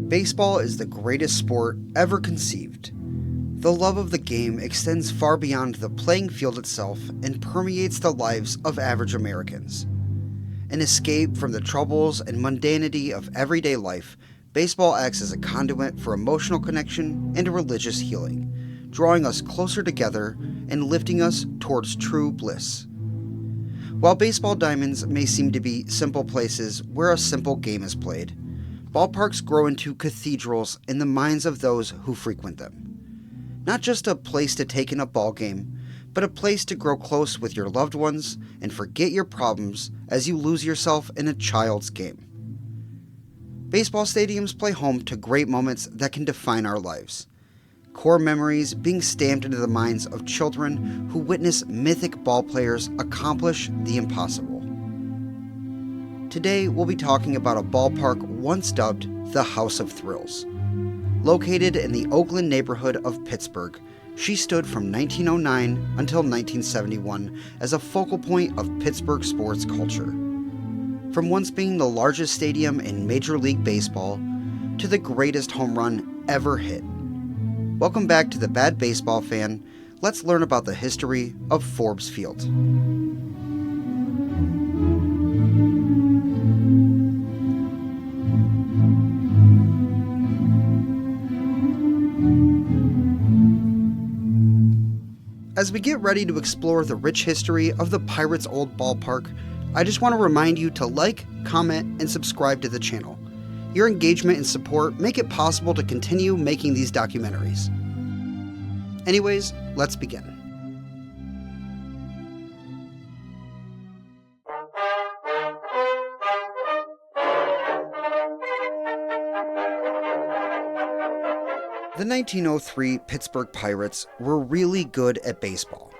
Baseball is the greatest sport ever conceived. The love of the game extends far beyond the playing field itself and permeates the lives of average Americans. An escape from the troubles and mundanity of everyday life, baseball acts as a conduit for emotional connection and religious healing, drawing us closer together and lifting us towards true bliss. While baseball diamonds may seem to be simple places where a simple game is played, ballparks grow into cathedrals in the minds of those who frequent them. Not just a place to take in a ball game, but a place to grow close with your loved ones and forget your problems as you lose yourself in a child's game. Baseball stadiums play home to great moments that can define our lives. Core memories being stamped into the minds of children who witness mythic ballplayers accomplish the impossible. Today, we'll be talking about a ballpark once dubbed the House of Thrills. Located in the Oakland neighborhood of Pittsburgh, she stood from 1909 until 1971 as a focal point of Pittsburgh sports culture. From once being the largest stadium in Major League Baseball to the greatest home run ever hit. Welcome back to The Bad Baseball Fan. Let's learn about the history of Forbes Field. As we get ready to explore the rich history of the Pirates' old ballpark, I just want to remind you to like, comment, and subscribe to the channel. Your engagement and support make it possible to continue making these documentaries. Anyways, let's begin. The 1903 Pittsburgh Pirates were really good at baseball.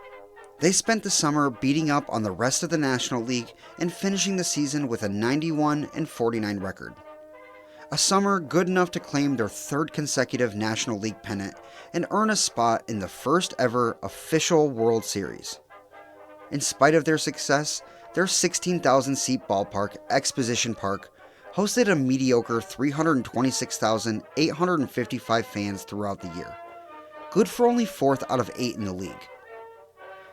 They spent the summer beating up on the rest of the National League and finishing the season with a 91-49 record. A summer good enough to claim their third consecutive National League pennant and earn a spot in the first ever official World Series. In spite of their success, their 16,000-seat ballpark, Exposition Park, hosted a mediocre 326,855 fans throughout the year, good for only 4th out of 8 in the league.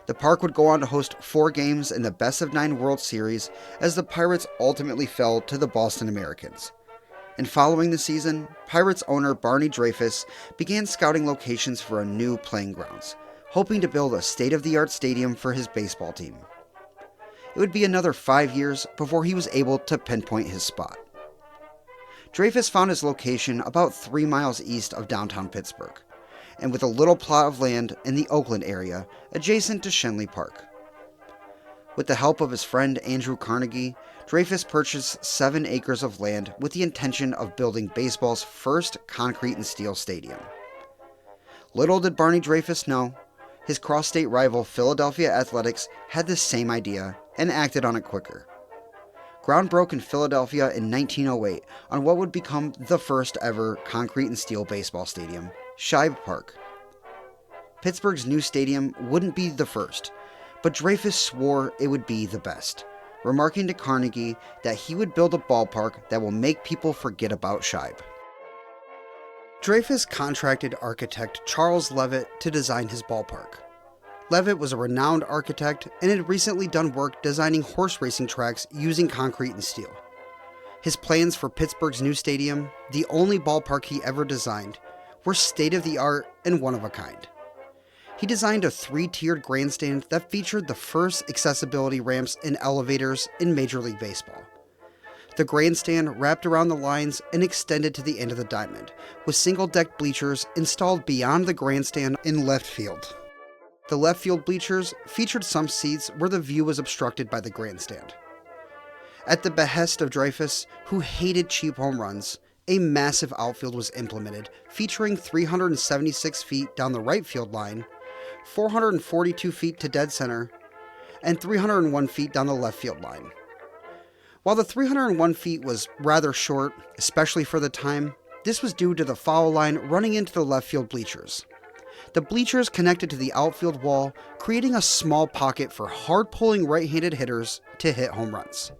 The park would go on to host 4 games in the best-of-9 World Series as the Pirates ultimately fell to the Boston Americans. And following the season, Pirates owner Barney Dreyfuss began scouting locations for a new playing grounds, hoping to build a state-of-the-art stadium for his baseball team. It would be another 5 years before he was able to pinpoint his spot. Dreyfuss found his location about 3 miles east of downtown Pittsburgh, and with a little plot of land in the Oakland area adjacent to Schenley Park. With the help of his friend Andrew Carnegie, Dreyfuss purchased 7 acres of land with the intention of building baseball's first concrete and steel stadium. Little did Barney Dreyfuss know, his cross-state rival Philadelphia Athletics had the same idea and acted on it quicker. Ground broke in Philadelphia in 1908 on what would become the first ever concrete and steel baseball stadium, Shibe Park. Pittsburgh's new stadium wouldn't be the first, but Dreyfuss swore it would be the best, remarking to Carnegie that he would build a ballpark that will make people forget about Shibe. Dreyfuss contracted architect Charles Levitt to design his ballpark. Levitt was a renowned architect and had recently done work designing horse racing tracks using concrete and steel. His plans for Pittsburgh's new stadium, the only ballpark he ever designed, were state-of-the-art and one of a kind. He designed a 3-tiered grandstand that featured the first accessibility ramps and elevators in Major League Baseball. The grandstand wrapped around the lines and extended to the end of the diamond, with single-deck bleachers installed beyond the grandstand in left field. The left field bleachers featured some seats where the view was obstructed by the grandstand. At the behest of Dreyfuss, who hated cheap home runs, a massive outfield was implemented, featuring 376 feet down the right field line, 442 feet to dead center, and 301 feet down the left field line. While the 301 feet was rather short, especially for the time, this was due to the foul line running into the left field bleachers. The bleachers connected to the outfield wall, creating a small pocket for hard-pulling right-handed hitters to hit home runs.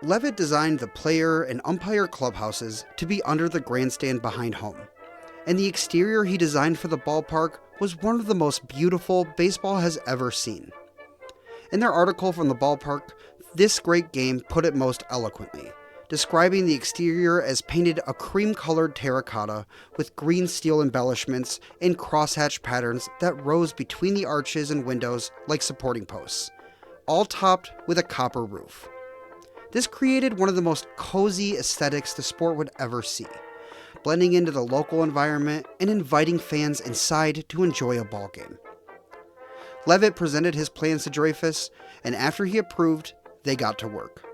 Levitt designed the player and umpire clubhouses to be under the grandstand behind home, and the exterior he designed for the ballpark was one of the most beautiful baseball has ever seen. In their article from the ballpark, This Great Game put it most eloquently, describing the exterior as painted a cream-colored terracotta with green steel embellishments and crosshatch patterns that rose between the arches and windows like supporting posts, all topped with a copper roof. This created one of the most cozy aesthetics the sport would ever see, blending into the local environment and inviting fans inside to enjoy a ball game. Levitt presented his plans to Dreyfuss, and after he approved, they got to work.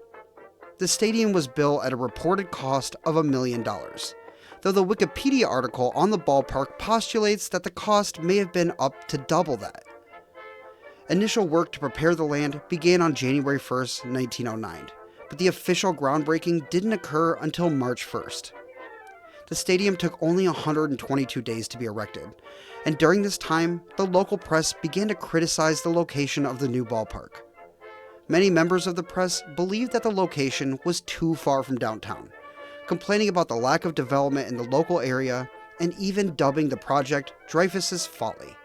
The stadium was built at a reported cost of $1 million, though the Wikipedia article on the ballpark postulates that the cost may have been up to double that. Initial work to prepare the land began on January 1st, 1909, but the official groundbreaking didn't occur until March 1st. The stadium took only 122 days to be erected, and during this time, the local press began to criticize the location of the new ballpark. Many members of the press believed that the location was too far from downtown, complaining about the lack of development in the local area and even dubbing the project Dreyfuss's folly.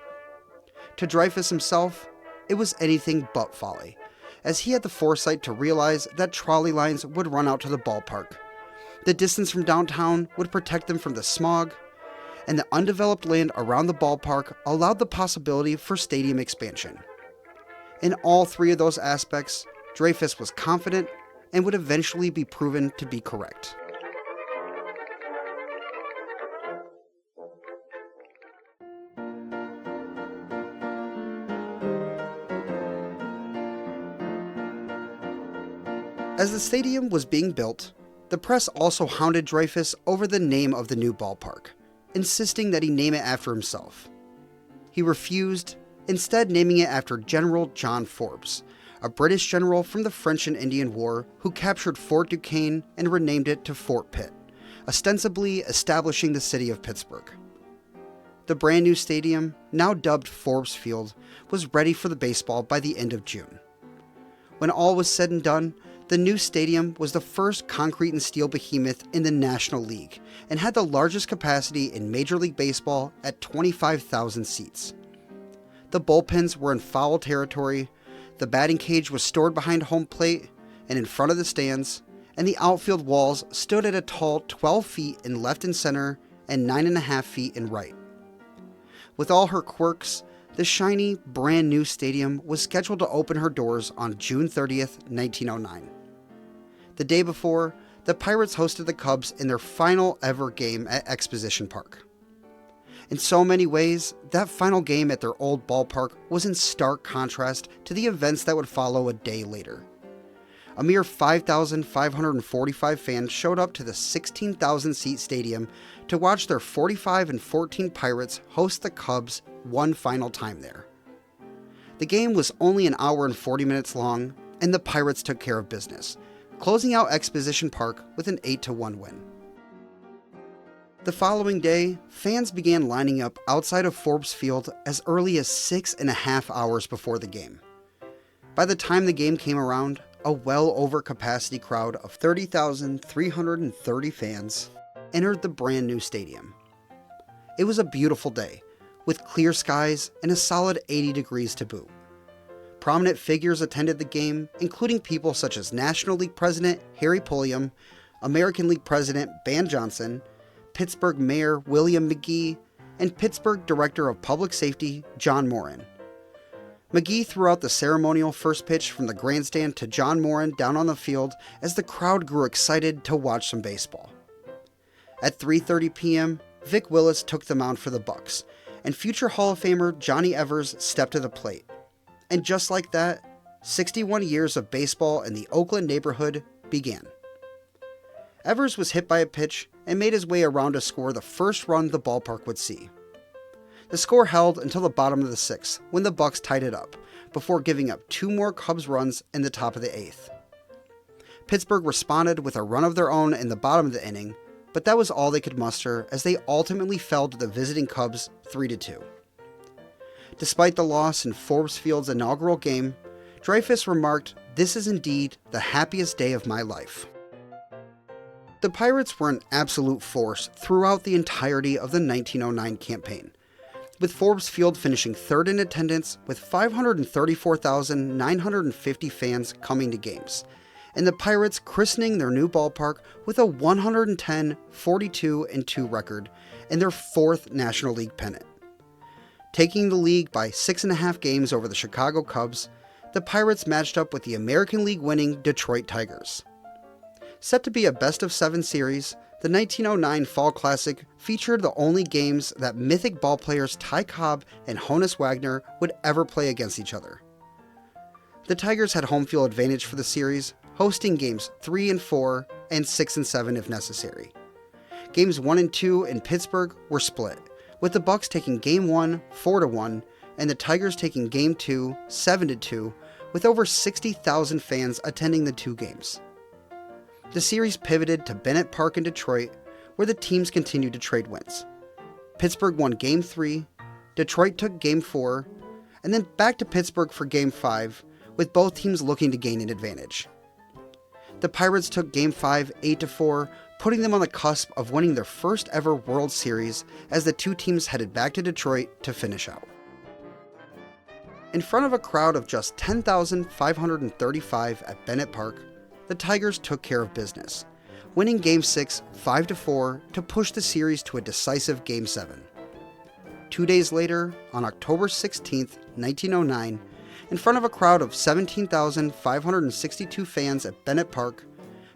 To Dreyfuss himself, it was anything but folly, as he had the foresight to realize that trolley lines would run out to the ballpark. The distance from downtown would protect them from the smog, and the undeveloped land around the ballpark allowed the possibility for stadium expansion. In all three of those aspects, Dreyfuss was confident and would eventually be proven to be correct. As the stadium was being built, the press also hounded Dreyfuss over the name of the new ballpark, insisting that he name it after himself. He refused, instead naming it after General John Forbes, a British general from the French and Indian War who captured Fort Duquesne and renamed it to Fort Pitt, ostensibly establishing the city of Pittsburgh. The brand new stadium, now dubbed Forbes Field, was ready for the baseball by the end of June. When all was said and done, the new stadium was the first concrete and steel behemoth in the National League and had the largest capacity in Major League Baseball at 25,000 seats. The bullpens were in foul territory, the batting cage was stored behind home plate and in front of the stands, and the outfield walls stood at a tall 12 feet in left and center and 9.5 feet in right. With all her quirks, the shiny, brand new stadium was scheduled to open her doors on June 30th, 1909. The day before, the Pirates hosted the Cubs in their final ever game at Exposition Park. In so many ways, that final game at their old ballpark was in stark contrast to the events that would follow a day later. A mere 5,545 fans showed up to the 16,000-seat stadium to watch their 45-14 Pirates host the Cubs one final time there. The game was only an hour and 40 minutes long, and the Pirates took care of business, closing out Exposition Park with an 8-1 win. The following day, fans began lining up outside of Forbes Field as early as 6.5 hours before the game. By the time the game came around, a well over capacity crowd of 30,330 fans entered the brand new stadium. It was a beautiful day, with clear skies and a solid 80 degrees to boot. Prominent figures attended the game, including people such as National League President Harry Pulliam, American League President Ban Johnson, Pittsburgh Mayor William McGee, and Pittsburgh Director of Public Safety John Moran. McGee threw out the ceremonial first pitch from the grandstand to John Moran down on the field as the crowd grew excited to watch some baseball. At 3:30 p.m., Vic Willis took the mound for the Bucks, and future Hall of Famer Johnny Evers stepped to the plate. And just like that, 61 years of baseball in the Oakland neighborhood began. Evers was hit by a pitch and made his way around to score the first run the ballpark would see. The score held until the bottom of the sixth, when the Bucks tied it up, before giving up 2 more Cubs runs in the top of the eighth. Pittsburgh responded with a run of their own in the bottom of the inning, but that was all they could muster as they ultimately fell to the visiting Cubs 3-2. Despite the loss in Forbes Field's inaugural game, Dreyfuss remarked, "This is indeed the happiest day of my life." The Pirates were an absolute force throughout the entirety of the 1909 campaign, with Forbes Field finishing third in attendance with 534,950 fans coming to games, and the Pirates christening their new ballpark with a 110-42-2 record and their fourth National League pennant. Taking the league by 6.5 games over the Chicago Cubs, the Pirates matched up with the American League winning Detroit Tigers. Set to be a best-of-7 series, the 1909 Fall Classic featured the only games that mythic ballplayers Ty Cobb and Honus Wagner would ever play against each other. The Tigers had home field advantage for the series, hosting games 3 and 4 and 6 and 7 if necessary. Games 1 and 2 in Pittsburgh were split, with the Bucks taking Game 1 4-1 and the Tigers taking Game 2 7-2, with over 60,000 fans attending the two games. The series pivoted to Bennett Park in Detroit, where the teams continued to trade wins. Pittsburgh won Game 3, Detroit took Game 4, and then back to Pittsburgh for Game 5, with both teams looking to gain an advantage. The Pirates took Game 5 8-4, putting them on the cusp of winning their first ever World Series as the two teams headed back to Detroit to finish out. In front of a crowd of just 10,535 at Bennett Park, the Tigers took care of business, winning Game 6 5-4 to push the series to a decisive Game 7. 2 days later, on October 16, 1909, in front of a crowd of 17,562 fans at Bennett Park,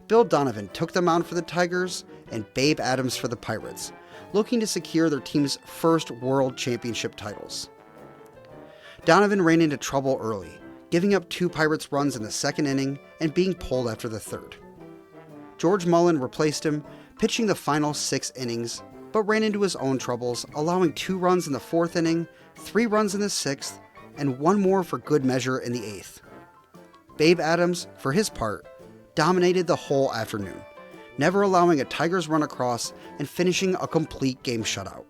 Bill Donovan took the mound for the Tigers and Babe Adams for the Pirates, looking to secure their team's first World Championship titles. Donovan ran into trouble early, giving up 2 Pirates runs in the second inning and being pulled after the third. George Mullen replaced him, pitching the final 6 innings, but ran into his own troubles, allowing 2 runs in the 4th inning, 3 runs in the 6th, and 1 more for good measure in the 8th. Babe Adams, for his part, dominated the whole afternoon, never allowing a Tigers run across and finishing a complete game shutout.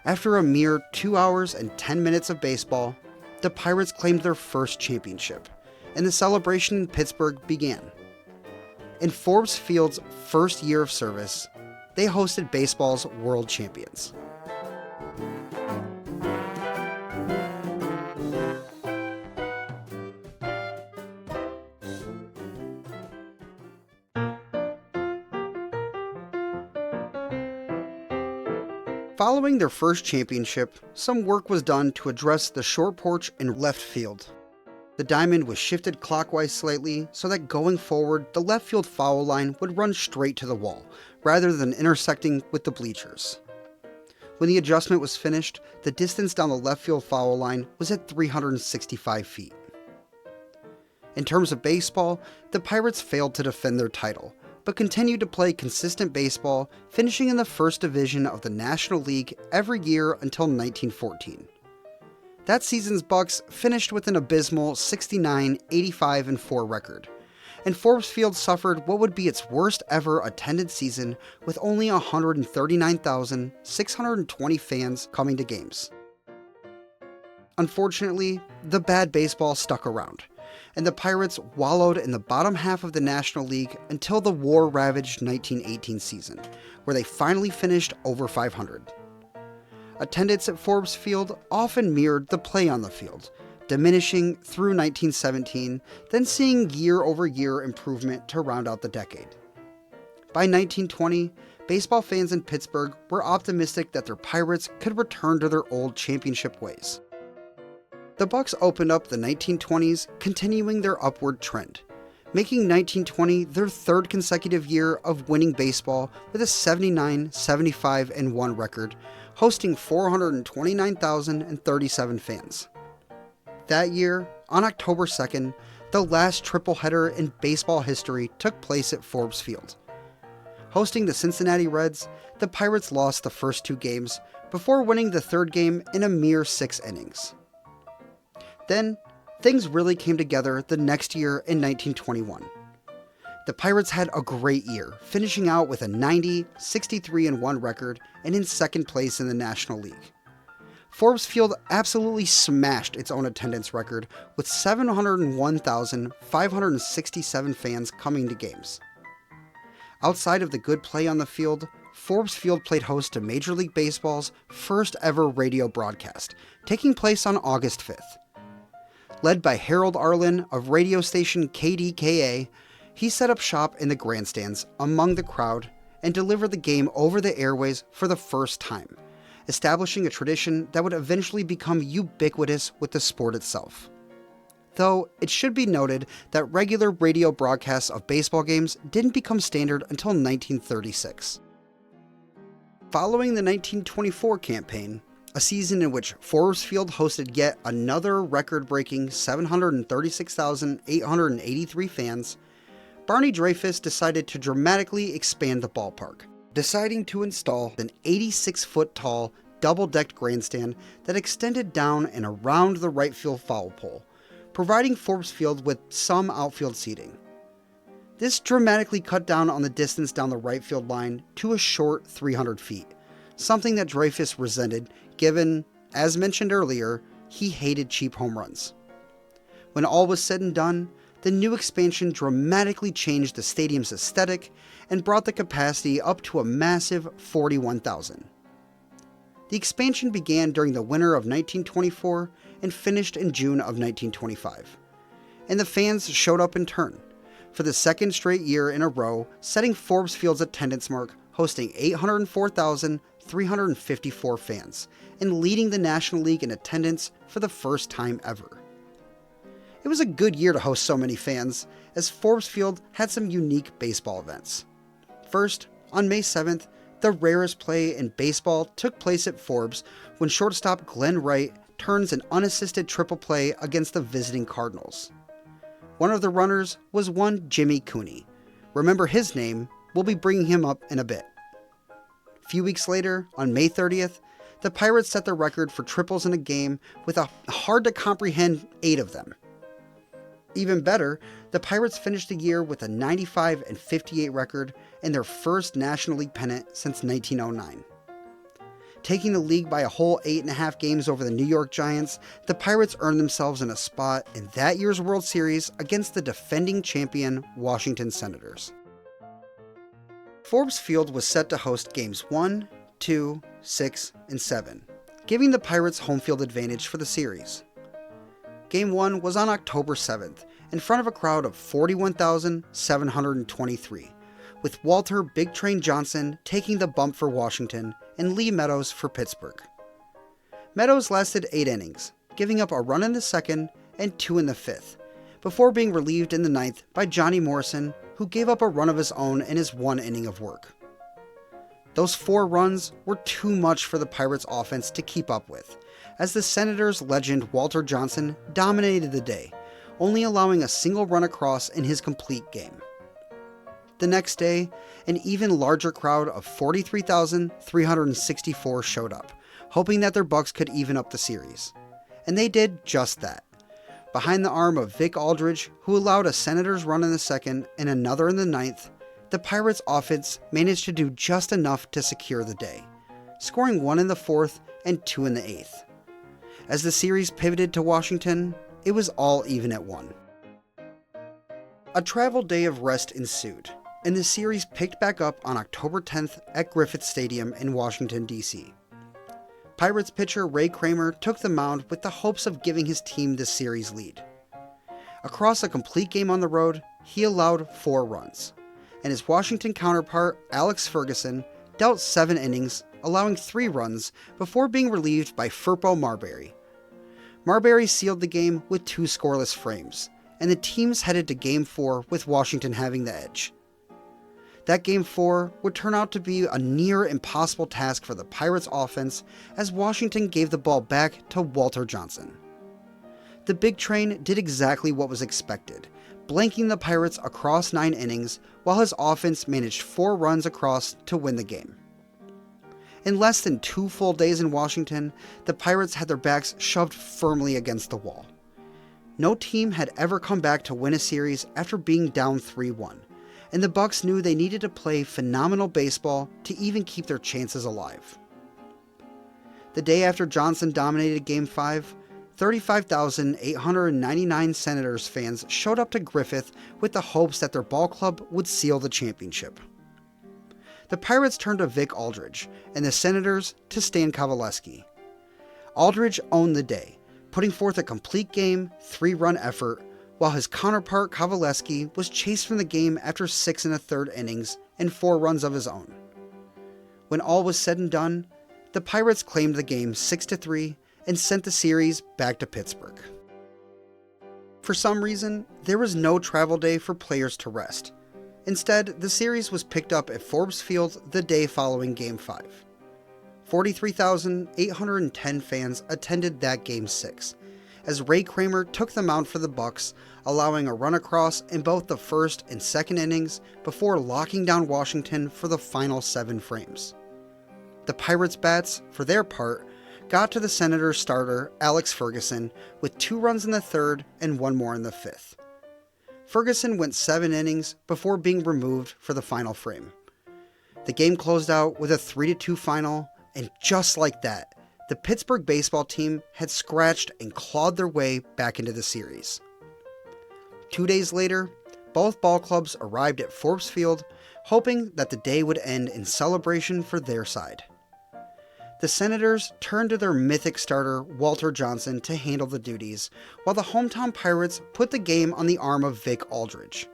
After a mere 2 hours and 10 minutes of baseball, the Pirates claimed their first championship, and the celebration in Pittsburgh began. In Forbes Field's first year of service, they hosted baseball's world champions. Following their first championship, some work was done to address the short porch in left field. The diamond was shifted clockwise slightly so that going forward, the left field foul line would run straight to the wall, rather than intersecting with the bleachers. When the adjustment was finished, the distance down the left field foul line was at 365 feet. In terms of baseball, the Pirates failed to defend their title, but continued to play consistent baseball, finishing in the first division of the National League every year until 1914. That season's Bucks finished with an abysmal 69-85-4 record, and Forbes Field suffered what would be its worst ever attended season with only 139,620 fans coming to games. Unfortunately, the bad baseball stuck around, and the Pirates wallowed in the bottom half of the National League until the war-ravaged 1918 season, where they finally finished over 500. Attendance at Forbes Field often mirrored the play on the field, diminishing through 1917, then seeing year-over-year improvement to round out the decade. By 1920, baseball fans in Pittsburgh were optimistic that their Pirates could return to their old championship ways. The Bucks opened up the 1920s, continuing their upward trend, making 1920 their third consecutive year of winning baseball with a 79-75-1 record, hosting 429,037 fans. That year, on October 2nd, the last tripleheader in baseball history took place at Forbes Field. Hosting the Cincinnati Reds, the Pirates lost the first 2 games before winning the third game in a mere 6 innings. Then, things really came together the next year in 1921. The Pirates had a great year, finishing out with a 90-63-1 record and in second place in the National League. Forbes Field absolutely smashed its own attendance record with 701,567 fans coming to games. Outside of the good play on the field, Forbes Field played host to Major League Baseball's first ever radio broadcast, taking place on August 5th. Led by Harold Arlen of radio station KDKA, he set up shop in the grandstands among the crowd and delivered the game over the airways for the first time, establishing a tradition that would eventually become ubiquitous with the sport itself. Though, it should be noted that regular radio broadcasts of baseball games didn't become standard until 1936. Following the 1924 campaign, a season in which Forbes Field hosted yet another record-breaking 736,883 fans, Barney Dreyfuss decided to dramatically expand the ballpark, deciding to install an 86-foot-tall, double-decked grandstand that extended down and around the right field foul pole, providing Forbes Field with some outfield seating. This dramatically cut down on the distance down the right field line to a short 300 feet, something that Dreyfuss resented given, as mentioned earlier, he hated cheap home runs. When all was said and done, the new expansion dramatically changed the stadium's aesthetic and brought the capacity up to a massive 41,000. The expansion began during the winter of 1924 and finished in June of 1925. And the fans showed up in turn, for the second straight year in a row, setting Forbes Field's attendance mark, hosting 804,354 fans, and leading the National League in attendance for the first time ever. It was a good year to host so many fans, as Forbes Field had some unique baseball events. First, on May 7th, the rarest play in baseball took place at Forbes when shortstop Glenn Wright turns an unassisted triple play against the visiting Cardinals. One of the runners was one Jimmy Cooney. Remember his name, we'll be bringing him up in a bit. A few weeks later, on May 30th, the Pirates set the record for triples in a game with a hard-to-comprehend 8 of them. Even better, the Pirates finished the year with a 95-58 record and their first National League pennant since 1909. Taking the league by a whole 8.5 games over the New York Giants, the Pirates earned themselves in a spot in that year's World Series against the defending champion Washington Senators. Forbes Field was set to host games 1, 2, 6, and 7, giving the Pirates home field advantage for the series. Game 1 was on October 7th, in front of a crowd of 41,723, with Walter Big Train Johnson taking the bump for Washington and Lee Meadows for Pittsburgh. Meadows lasted 8 innings, giving up a run in the second and 2 in the fifth, before being relieved in the ninth by Johnny Morrison, who gave up a run of his own in his 1 inning of work. Those 4 runs were too much for the Pirates offense to keep up with, as the Senators' legend Walter Johnson dominated the day, only allowing a single run across in his complete game. The next day, an even larger crowd of 43,364 showed up, hoping that their Bucks could even up the series. And they did just that. Behind the arm of Vic Aldridge, who allowed a Senators run in the second and another in the ninth, the Pirates' offense managed to do just enough to secure the day, scoring 1 in the fourth and 2 in the eighth. As the series pivoted to Washington, it was all even at 1. A travel day of rest ensued, and the series picked back up on October 10th at Griffith Stadium in Washington, D.C. Pirates pitcher Ray Kramer took the mound with the hopes of giving his team the series lead. Across a complete game on the road, he allowed 4 runs, and his Washington counterpart Alex Ferguson dealt 7 innings, allowing 3 runs before being relieved by Furpo Marbury. Marbury sealed the game with 2 scoreless frames, and the teams headed to Game 4 with Washington having the edge. That Game 4 would turn out to be a near impossible task for the Pirates offense as Washington gave the ball back to Walter Johnson. The Big Train did exactly what was expected, blanking the Pirates across 9 innings while his offense managed 4 runs across to win the game. In less than 2 full days in Washington, the Pirates had their backs shoved firmly against the wall. No team had ever come back to win a series after being down 3-1, and the Bucks knew they needed to play phenomenal baseball to even keep their chances alive. The day after Johnson dominated Game 5, 35,899 Senators fans showed up to Griffith with the hopes that their ball club would seal the championship. The Pirates turned to Vic Aldridge, and the Senators to Stan Coveleski. Aldridge owned the day, putting forth a complete game, 3-run effort, while his counterpart Coveleski was chased from the game after 6 1/3 innings and 4 runs of his own. When all was said and done, the Pirates claimed the game 6-3 and sent the series back to Pittsburgh. For some reason, there was no travel day for players to rest. Instead, the series was picked up at Forbes Field the day following Game 5. 43,810 fans attended that Game 6, as Ray Kramer took the mound for the Bucks, allowing a run across in both the first and second innings before locking down Washington for the final 7 frames. The Pirates' bats, for their part, got to the Senators' starter, Alex Ferguson, with 2 runs in the 3rd and 1 more in the 5th. Ferguson went 7 innings before being removed for the final frame. The game closed out with a 3-2 final, and just like that, the Pittsburgh baseball team had scratched and clawed their way back into the series. 2 days later, both ball clubs arrived at Forbes Field, hoping that the day would end in celebration for their side. The Senators turned to their mythic starter, Walter Johnson, to handle the duties, while the hometown Pirates put the game on the arm of Vic Aldridge.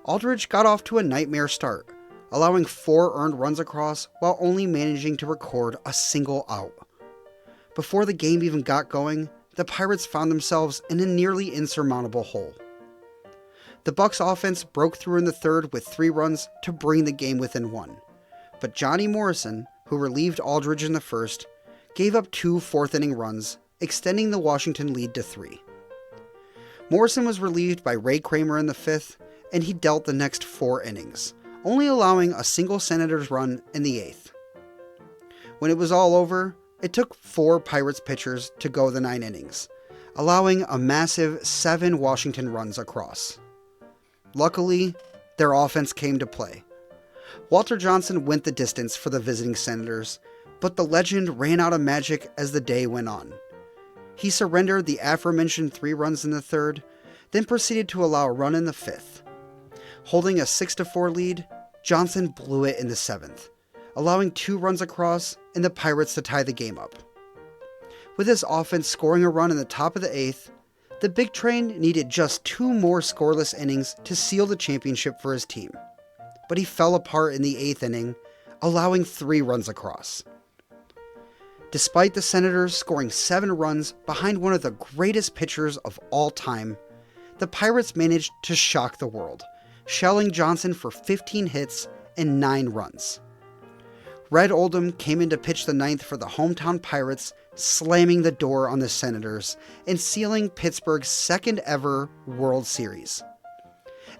Aldridge got off to a nightmare start, allowing 4 earned runs across while only managing to record a single out. Before the game even got going, the Pirates found themselves in a nearly insurmountable hole. The Bucks offense broke through in the 3rd with 3 runs to bring the game within 1, but Johnny Morrison, who relieved Aldridge in the 1st, gave up 2 4th-inning runs, extending the Washington lead to 3. Morrison was relieved by Ray Kramer in the 5th, and he dealt the next 4 innings, only allowing a single Senators run in the 8th. When it was all over, it took 4 Pirates pitchers to go the 9 innings, allowing a massive 7 Washington runs across. Luckily, their offense came to play. Walter Johnson went the distance for the visiting Senators, but the legend ran out of magic as the day went on. He surrendered the aforementioned 3 runs in the 3rd, then proceeded to allow a run in the 5th. Holding a 6-4 lead, Johnson blew it in the 7th, allowing 2 runs across and the Pirates to tie the game up. With his offense scoring a run in the top of the 8th, the Big Train needed just 2 more scoreless innings to seal the championship for his team, but he fell apart in the 8th inning, allowing 3 runs across. Despite the Senators scoring 7 runs behind one of the greatest pitchers of all time, the Pirates managed to shock the world, shelling Johnson for 15 hits and 9 runs. Red Oldham came in to pitch the 9th for the hometown Pirates, slamming the door on the Senators and sealing Pittsburgh's 2nd ever World Series.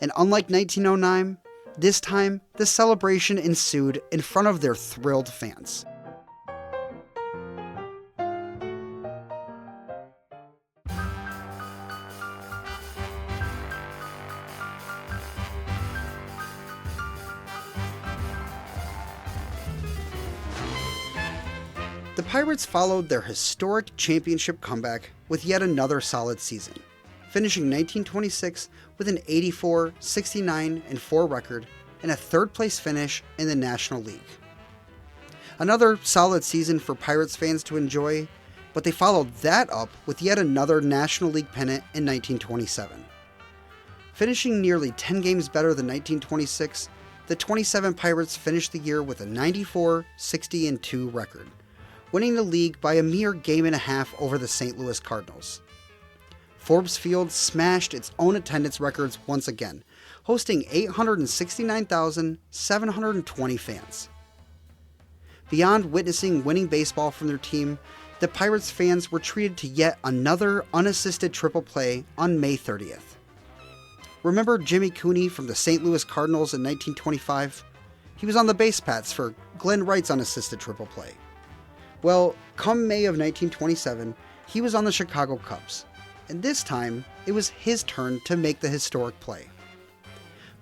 And unlike 1909, this time the celebration ensued in front of their thrilled fans. The Pirates followed their historic championship comeback with yet another solid season, finishing 1926 with an 84, 69, and 4 record and a 3rd place finish in the National League. Another solid season for Pirates fans to enjoy, but they followed that up with yet another National League pennant in 1927. Finishing nearly 10 games better than 1926, the 27 Pirates finished the year with a 94, 60, and 2 record, winning the league by a mere game and a half over the St. Louis Cardinals. Forbes Field smashed its own attendance records once again, hosting 869,720 fans. Beyond witnessing winning baseball from their team, the Pirates fans were treated to yet another unassisted triple play on May 30th. Remember Jimmy Cooney from the St. Louis Cardinals in 1925? He was on the base paths for Glenn Wright's unassisted triple play. Well, come May of 1927, he was on the Chicago Cubs, and this time it was his turn to make the historic play.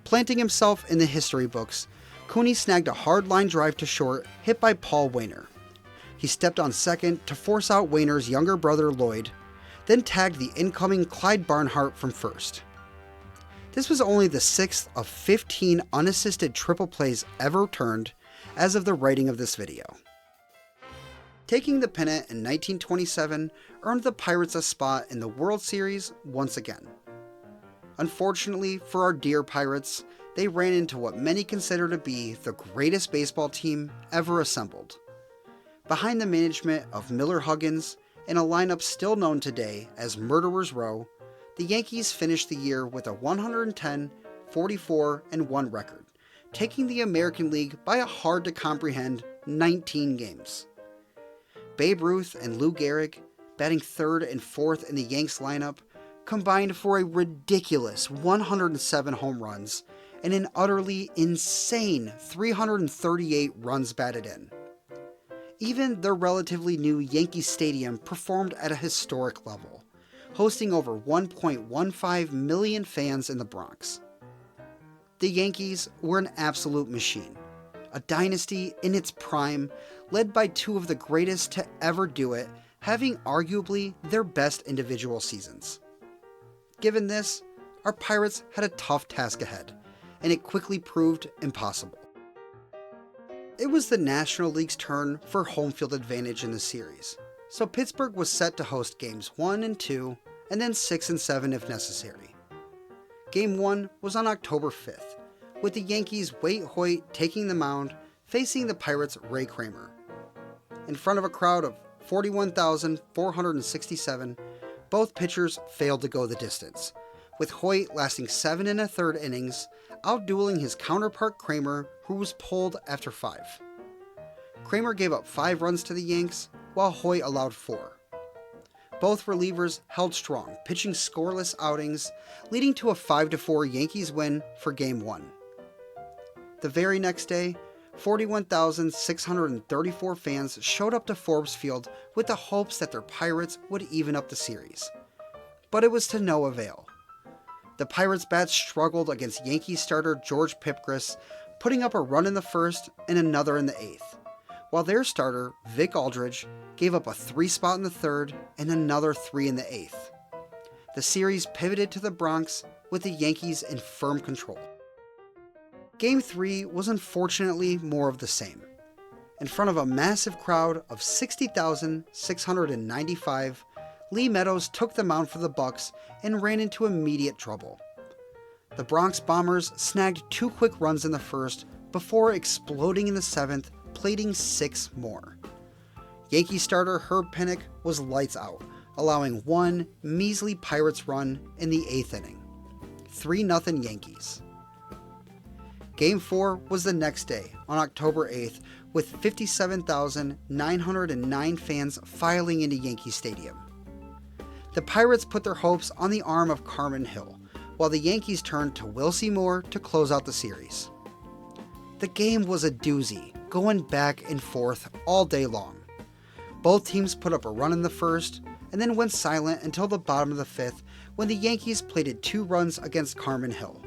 Planting himself in the history books, Cooney snagged a hard line drive to short hit by Paul Wainer. He stepped on second to force out Wayner's younger brother Lloyd, then tagged the incoming Clyde Barnhart from first. This was only the 6th of 15 unassisted triple plays ever turned as of the writing of this video. Taking the pennant in 1927 earned the Pirates a spot in the World Series once again. Unfortunately for our dear Pirates, they ran into what many consider to be the greatest baseball team ever assembled. Behind the management of Miller Huggins and a lineup still known today as Murderers Row, the Yankees finished the year with a 110, 44, and 1 record, taking the American League by a hard-to-comprehend 19 games. Babe Ruth and Lou Gehrig, batting 3rd and 4th in the Yanks lineup, combined for a ridiculous 107 home runs and an utterly insane 338 runs batted in. Even their relatively new Yankee Stadium performed at a historic level, hosting over 1.15 million fans in the Bronx. The Yankees were an absolute machine, a dynasty in its prime, led by 2 of the greatest to ever do it, having arguably their best individual seasons. Given this, our Pirates had a tough task ahead, and it quickly proved impossible. It was the National League's turn for home field advantage in the series, so Pittsburgh was set to host games 1 and 2, and then 6 and 7 if necessary. Game 1 was on October 5th, with the Yankees' Waite Hoyt taking the mound, facing the Pirates' Ray Kramer. In front of a crowd of 41,467, both pitchers failed to go the distance, with Hoyt lasting 7 1/3 innings, outdueling his counterpart Kramer, who was pulled after 5. Kramer gave up 5 runs to the Yanks, while Hoyt allowed 4. Both relievers held strong, pitching scoreless outings, leading to a 5-4 Yankees win for Game 1. The very next day, 41,634 fans showed up to Forbes Field with the hopes that their Pirates would even up the series. But it was to no avail. The Pirates' bats struggled against Yankees starter George Pipgras, putting up a run in the first and another in the 8th, while their starter, Vic Aldridge, gave up a 3 spot in the 3rd and another 3 in the 8th. The series pivoted to the Bronx with the Yankees in firm control. Game 3 was unfortunately more of the same. In front of a massive crowd of 60,695, Lee Meadows took the mound for the Bucks and ran into immediate trouble. The Bronx Bombers snagged 2 quick runs in the first before exploding in the 7th, plating 6 more. Yankee starter Herb Pennock was lights out, allowing 1 measly Pirates run in the 8th inning. 3-0 Yankees. Game 4 was the next day, on October 8th, with 57,909 fans filing into Yankee Stadium. The Pirates put their hopes on the arm of Carmen Hill, while the Yankees turned to Will Seymour to close out the series. The game was a doozy, going back and forth all day long. Both teams put up a run in the first, and then went silent until the bottom of the 5th, when the Yankees plated 2 runs against Carmen Hill.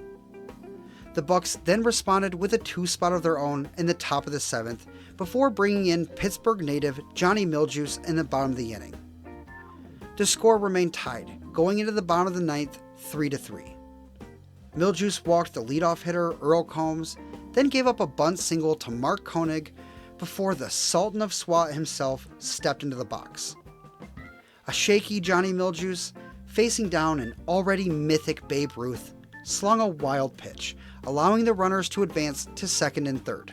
The Bucks then responded with a 2 spot of their own in the top of the 7th, before bringing in Pittsburgh native Johnny Miljuice in the bottom of the inning. The score remained tied, going into the bottom of the 9th, 3-3. Miljuice walked the leadoff hitter Earl Combs, then gave up a bunt single to Mark Koenig before the Sultan of SWAT himself stepped into the box. A shaky Johnny Miljuice, facing down an already mythic Babe Ruth, slung a wild pitch, allowing the runners to advance to 2nd and 3rd.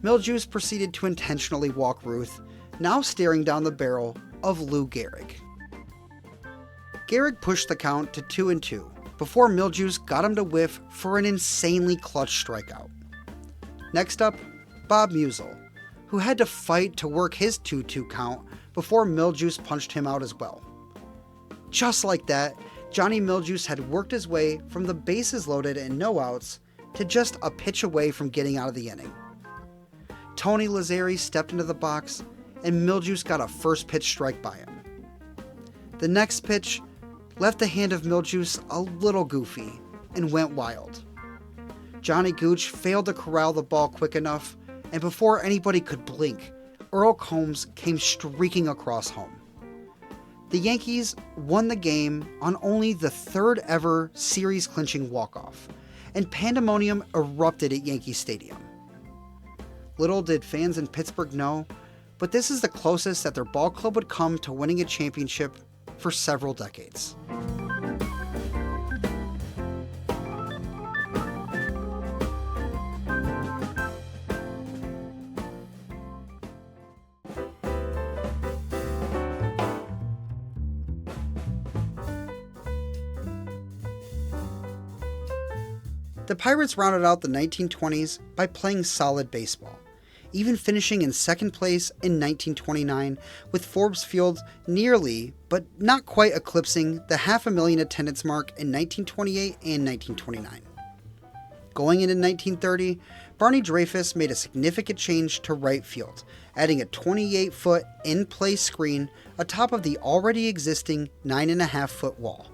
Miljuice proceeded to intentionally walk Ruth, now staring down the barrel of Lou Gehrig. Gehrig pushed the count to 2-2 before Miljuice got him to whiff for an insanely clutch strikeout. Next up, Bob Musial, who had to fight to work his 2-2 count before Miljuice punched him out as well. Just like that, Johnny Miljuice had worked his way from the bases loaded and no outs to just a pitch away from getting out of the inning. Tony Lazzeri stepped into the box, and Miljuice got a first pitch strike by him. The next pitch left the hand of Miljuice a little goofy and went wild. Johnny Gooch failed to corral the ball quick enough, and before anybody could blink, Earl Combs came streaking across home. The Yankees won the game on only the third ever series-clinching walk-off, and pandemonium erupted at Yankee Stadium. Little did fans in Pittsburgh know, but this is the closest that their ball club would come to winning a championship for several decades. The Pirates rounded out the 1920s by playing solid baseball, even finishing in second place in 1929, with Forbes Field nearly, but not quite eclipsing the 500,000 attendance mark in 1928 and 1929. Going into 1930, Barney Dreyfuss made a significant change to right field, adding a 28-foot in-play screen atop of the already existing 9.5-foot wall.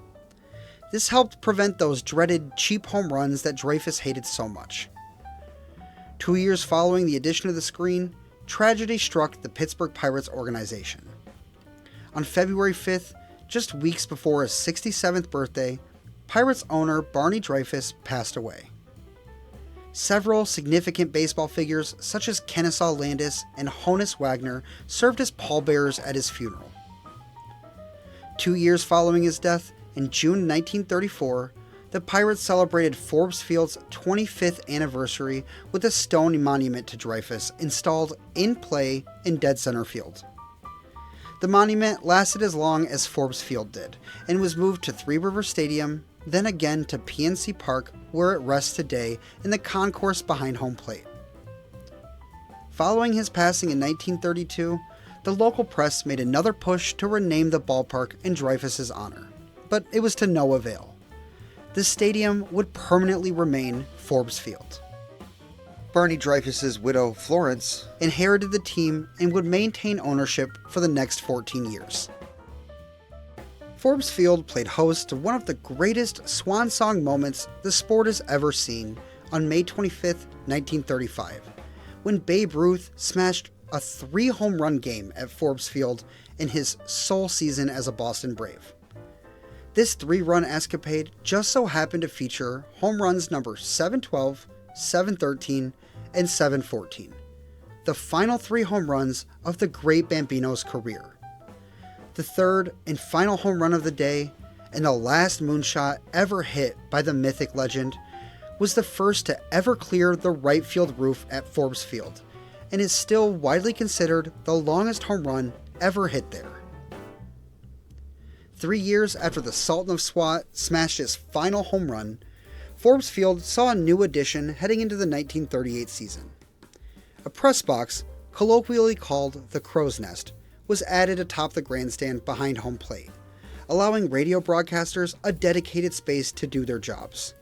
This helped prevent those dreaded cheap home runs that Dreyfuss hated so much. 2 years following the addition of the screen, tragedy struck the Pittsburgh Pirates organization. On February 5th, just weeks before his 67th birthday, Pirates owner Barney Dreyfuss passed away. Several significant baseball figures such as Kennesaw Landis and Honus Wagner served as pallbearers at his funeral. 2 years following his death, in June 1934, the Pirates celebrated Forbes Field's 25th anniversary with a stone monument to Dreyfuss installed in play in dead center field. The monument lasted as long as Forbes Field did, and was moved to Three River Stadium, then again to PNC Park, where it rests today in the concourse behind home plate. Following his passing in 1932, the local press made another push to rename the ballpark in Dreyfuss's honor, but it was to no avail. The stadium would permanently remain Forbes Field. Barney Dreyfuss's widow, Florence, inherited the team and would maintain ownership for the next 14 years. Forbes Field played host to one of the greatest swan song moments the sport has ever seen on May 25, 1935, when Babe Ruth smashed a 3-home run game at Forbes Field in his sole season as a Boston Brave. This 3-run escapade just so happened to feature home runs number 712, 713, and 714, the final 3 home runs of the great Bambino's career. The third and final home run of the day, and the last moonshot ever hit by the mythic legend, was the first to ever clear the right field roof at Forbes Field, and is still widely considered the longest home run ever hit there. 3 years after the Sultan of Swat smashed his final home run, Forbes Field saw a new addition heading into the 1938 season. A press box, colloquially called the Crow's Nest, was added atop the grandstand behind home plate, allowing radio broadcasters a dedicated space to do their jobs.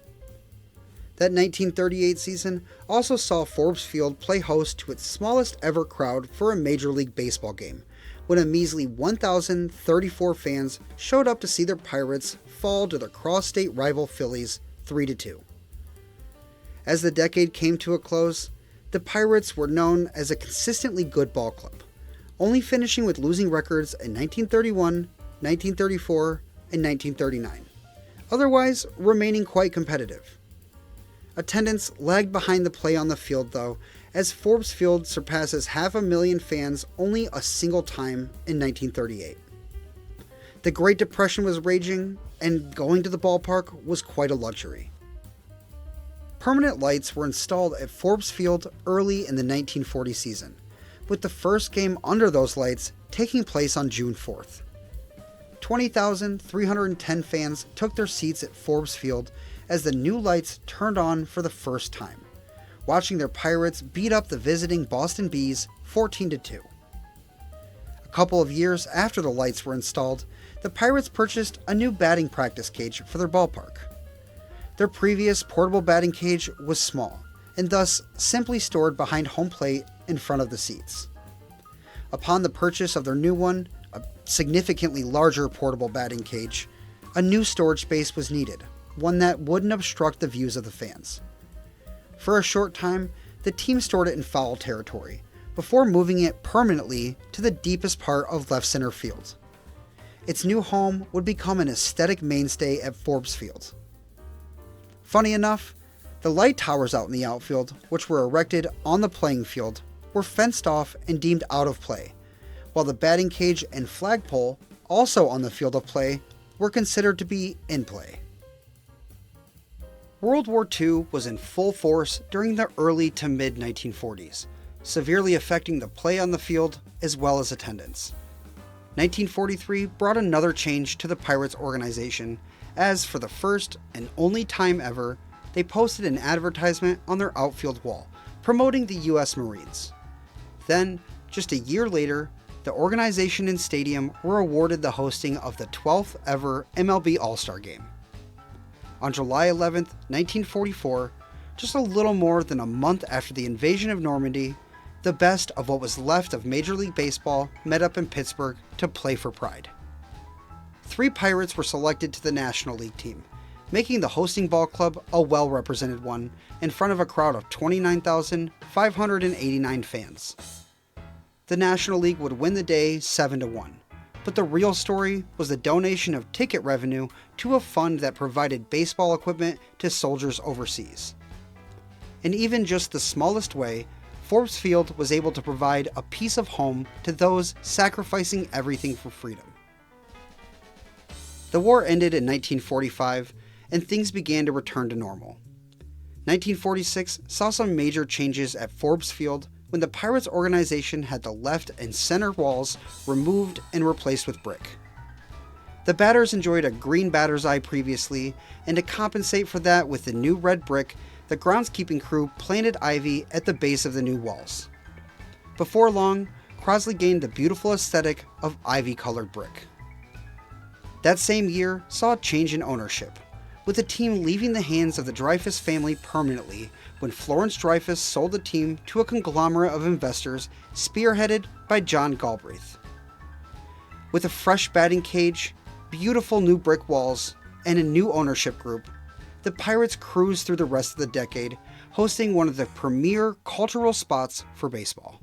That 1938 season also saw Forbes Field play host to its smallest ever crowd for a Major League Baseball game, when a measly 1,034 fans showed up to see their Pirates fall to their cross-state rival Phillies 3-2. As the decade came to a close, the Pirates were known as a consistently good ball club, only finishing with losing records in 1931, 1934, and 1939, otherwise remaining quite competitive. Attendance lagged behind the play on the field, though, as Forbes Field surpasses 500,000 fans only a single time in 1938. The Great Depression was raging, and going to the ballpark was quite a luxury. Permanent lights were installed at Forbes Field early in the 1940 season, with the first game under those lights taking place on June 4th. 20,310 fans took their seats at Forbes Field as the new lights turned on for the first time, watching their Pirates beat up the visiting Boston Bees 14-2. A couple of years after the lights were installed, the Pirates purchased a new batting practice cage for their ballpark. Their previous portable batting cage was small, and thus simply stored behind home plate in front of the seats. Upon the purchase of their new one, a significantly larger portable batting cage, a new storage space was needed, one that wouldn't obstruct the views of the fans. For a short time, the team stored it in foul territory, before moving it permanently to the deepest part of left center field. Its new home would become an aesthetic mainstay at Forbes Field. Funny enough, the light towers out in the outfield, which were erected on the playing field, were fenced off and deemed out of play, while the batting cage and flagpole, also on the field of play, were considered to be in play. World War II was in full force during the early to mid-1940s, severely affecting the play on the field as well as attendance. 1943 brought another change to the Pirates organization, as for the first and only time ever, they posted an advertisement on their outfield wall promoting the U.S. Marines. Then, just a year later, the organization and stadium were awarded the hosting of the 12th ever MLB All-Star Game. On July 11, 1944, just a little more than a month after the invasion of Normandy, the best of what was left of Major League Baseball met up in Pittsburgh to play for pride. 3 Pirates were selected to the National League team, making the hosting ball club a well-represented one in front of a crowd of 29,589 fans. The National League would win the day 7-1, but the real story was the donation of ticket revenue to a fund that provided baseball equipment to soldiers overseas. In even just the smallest way, Forbes Field was able to provide a piece of home to those sacrificing everything for freedom. The war ended in 1945, and things began to return to normal. 1946 saw some major changes at Forbes Field when the Pirates organization had the left and center walls removed and replaced with brick. The batters enjoyed a green batter's eye previously, and to compensate for that with the new red brick, the groundskeeping crew planted ivy at the base of the new walls. Before long, Crosley gained the beautiful aesthetic of ivy-colored brick. That same year saw a change in ownership, with the team leaving the hands of the Dreyfuss family permanently when Florence Dreyfuss sold the team to a conglomerate of investors spearheaded by John Galbraith. With a fresh batting cage, beautiful new brick walls, and a new ownership group, the Pirates cruised through the rest of the decade, hosting one of the premier cultural spots for baseball.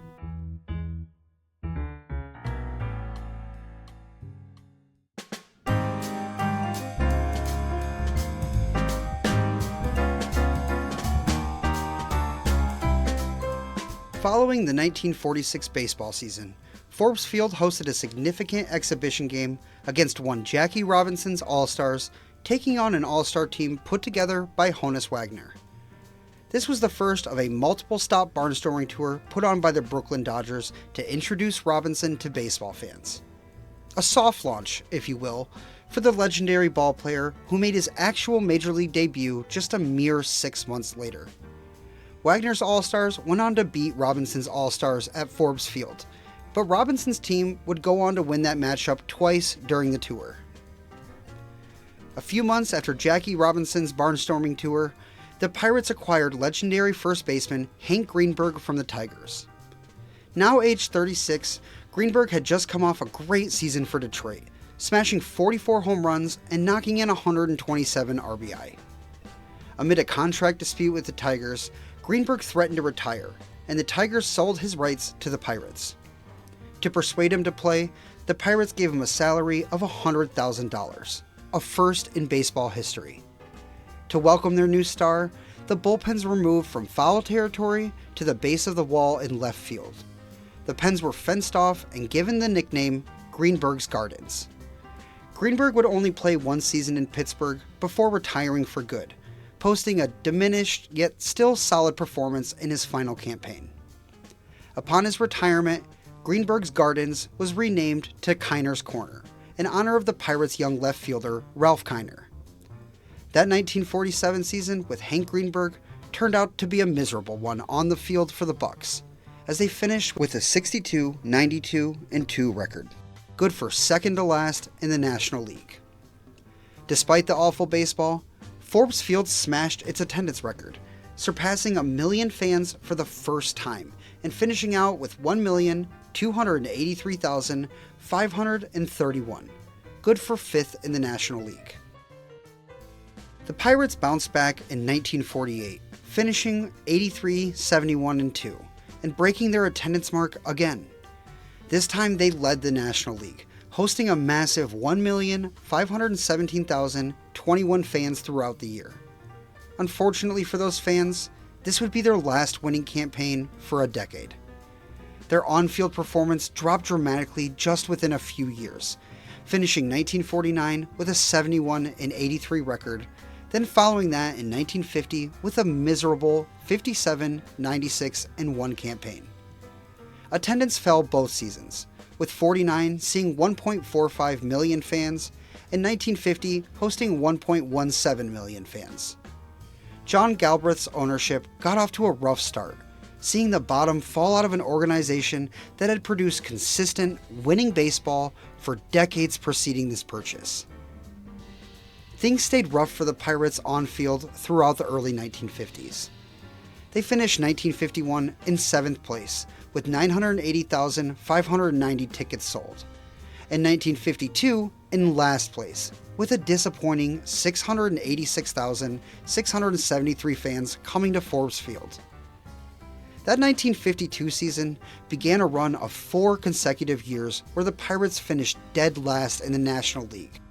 Following the 1946 baseball season, Forbes Field hosted a significant exhibition game against one Jackie Robinson's All-Stars, taking on an All-Star team put together by Honus Wagner. This was the first of a multiple-stop barnstorming tour put on by the Brooklyn Dodgers to introduce Robinson to baseball fans. A soft launch, if you will, for the legendary ballplayer who made his actual Major League debut just a mere 6 months later. Wagner's All-Stars went on to beat Robinson's All-Stars at Forbes Field, but Robinson's team would go on to win that matchup twice during the tour. A few months after Jackie Robinson's barnstorming tour, the Pirates acquired legendary first baseman Hank Greenberg from the Tigers. Now aged 36, Greenberg had just come off a great season for Detroit, smashing 44 home runs and knocking in 127 RBI. Amid a contract dispute with the Tigers, Greenberg threatened to retire, and the Tigers sold his rights to the Pirates. To persuade him to play, the Pirates gave him a salary of $100,000, a first in baseball history. To welcome their new star, the bullpens were moved from foul territory to the base of the wall in left field. The pens were fenced off and given the nickname Greenberg's Gardens. Greenberg would only play one season in Pittsburgh before retiring for good, posting a diminished yet still solid performance in his final campaign. Upon his retirement, Greenberg's Gardens was renamed to Kiner's Korner, in honor of the Pirates' young left fielder, Ralph Kiner. That 1947 season with Hank Greenberg turned out to be a miserable one on the field for the Bucks, as they finished with a 62-92-2 record, good for second to last in the National League. Despite the awful baseball, Forbes Field smashed its attendance record, surpassing 1 million fans for the first time and finishing out with 1,283,531, good for 5th in the National League. The Pirates bounced back in 1948, finishing 83-71-2, and breaking their attendance mark again. This time they led the National League, hosting a massive 1,517,021 fans throughout the year. Unfortunately for those fans, this would be their last winning campaign for a decade. Their on-field performance dropped dramatically just within a few years, finishing 1949 with a 71-83 record, then following that in 1950 with a miserable 57-96-1 campaign. Attendance fell both seasons, with 49 seeing 1.45 million fans and 1950 hosting 1.17 million fans. John Galbraith's ownership got off to a rough start, seeing the bottom fall out of an organization that had produced consistent, winning baseball for decades preceding this purchase. Things stayed rough for the Pirates on field throughout the early 1950s. They finished 1951 in 7th place with 980,590 tickets sold, and 1952 in last place with a disappointing 686,673 fans coming to Forbes Field. That 1952 season began a run of 4 consecutive years where the Pirates finished dead last in the National League.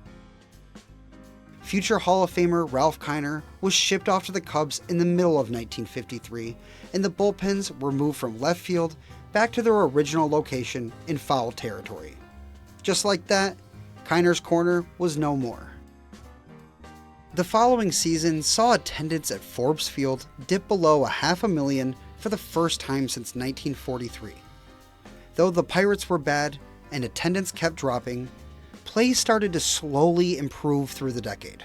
Future Hall of Famer Ralph Kiner was shipped off to the Cubs in the middle of 1953, and the bullpens were moved from left field back to their original location in foul territory. Just like that, Kiner's corner was no more. The following season saw attendance at Forbes Field dip below 500,000 for the first time since 1943. Though the Pirates were bad and attendance kept dropping, play started to slowly improve through the decade.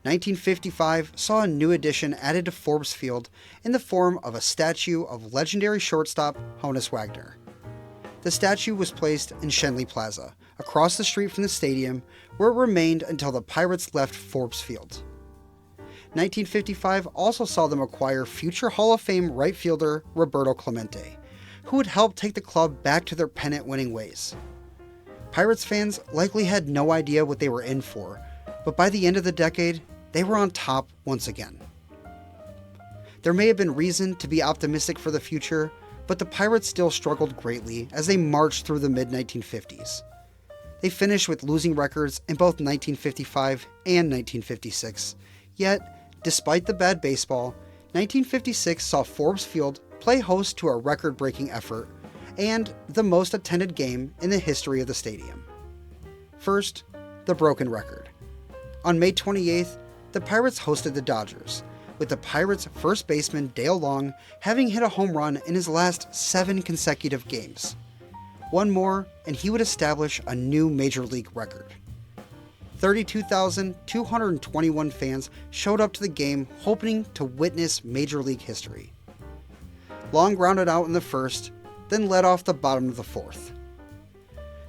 1955 saw a new addition added to Forbes Field in the form of a statue of legendary shortstop Honus Wagner. The statue was placed in Schenley Plaza, across the street from the stadium, where it remained until the Pirates left Forbes Field. 1955 also saw them acquire future Hall of Fame right fielder Roberto Clemente, who would help take the club back to their pennant-winning ways. Pirates fans likely had no idea what they were in for, but by the end of the decade, they were on top once again. There may have been reason to be optimistic for the future, but the Pirates still struggled greatly as they marched through the mid-1950s. They finished with losing records in both 1955 and 1956, yet, despite the bad baseball, 1956 saw Forbes Field play host to a record-breaking effort and the most attended game in the history of the stadium. First, the broken record. On May 28th, the Pirates hosted the Dodgers, with the Pirates' first baseman Dale Long having hit a home run in his last 7 consecutive games. One more, and he would establish a new Major League record. 32,221 fans showed up to the game hoping to witness Major League history. Long grounded out in the first, then led off the bottom of the fourth.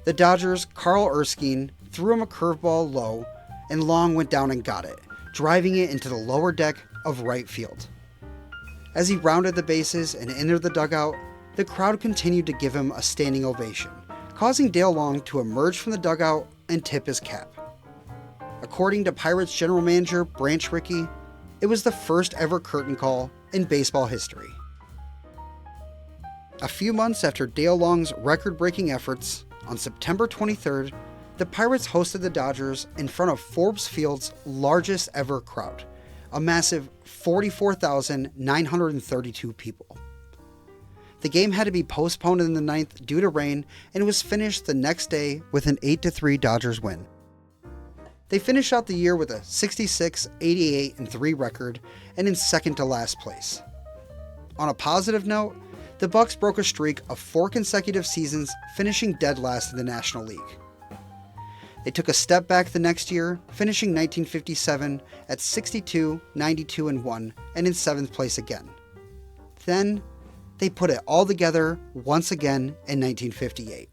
The Dodgers' Carl Erskine threw him a curveball low, and Long went down and got it, driving it into the lower deck of right field. As he rounded the bases and entered the dugout, the crowd continued to give him a standing ovation, causing Dale Long to emerge from the dugout and tip his cap. According to Pirates general manager Branch Rickey, it was the first ever curtain call in baseball history. A few months after Dale Long's record-breaking efforts, on September 23rd, the Pirates hosted the Dodgers in front of Forbes Field's largest ever crowd, a massive 44,932 people. The game had to be postponed in the 9th due to rain and was finished the next day with an 8-3 Dodgers win. They finished out the year with a 66-88-3 record and in second to last place. On a positive note, the Bucks broke a streak of 4 consecutive seasons, finishing dead last in the National League. They took a step back the next year, finishing 1957 at 62-92-1 and in 7th place again. Then, they put it all together once again in 1958.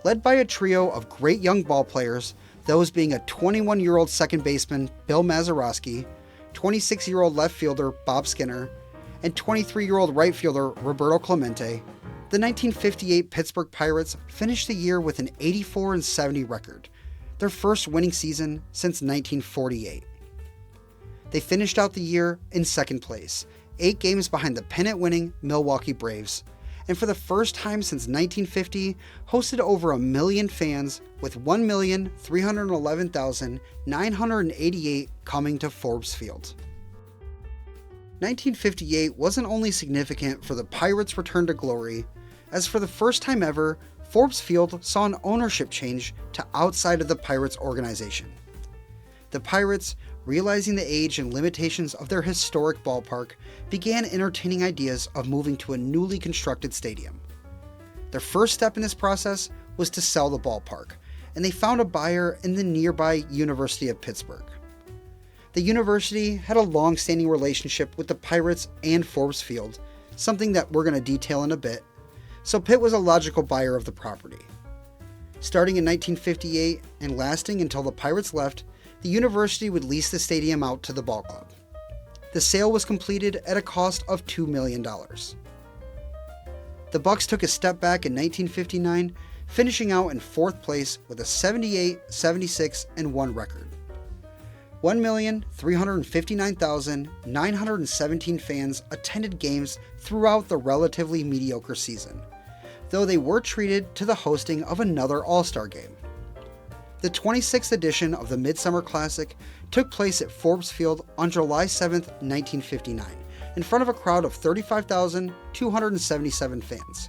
Led by a trio of great young ball players, those being a 21-year-old second baseman Bill Mazeroski, 26-year-old left fielder Bob Skinner, and 23-year-old right fielder Roberto Clemente, the 1958 Pittsburgh Pirates finished the year with an 84-70 record, their first winning season since 1948. They finished out the year in second place, 8 games behind the pennant-winning Milwaukee Braves, and for the first time since 1950, hosted over 1 million fans with 1,311,988 coming to Forbes Field. 1958 wasn't only significant for the Pirates' return to glory, as for the first time ever, Forbes Field saw an ownership change to outside of the Pirates organization. The Pirates, realizing the age and limitations of their historic ballpark, began entertaining ideas of moving to a newly constructed stadium. Their first step in this process was to sell the ballpark, and they found a buyer in the nearby University of Pittsburgh. The university had a long-standing relationship with the Pirates and Forbes Field, something that we're going to detail in a bit, so Pitt was a logical buyer of the property. Starting in 1958 and lasting until the Pirates left, the university would lease the stadium out to the ball club. The sale was completed at a cost of $2 million. The Bucks took a step back in 1959, finishing out in 4th place with a 78-76-1 record. 1,359,917 fans attended games throughout the relatively mediocre season, though they were treated to the hosting of another All-Star game. The 26th edition of the Midsummer Classic took place at Forbes Field on July 7, 1959, in front of a crowd of 35,277 fans.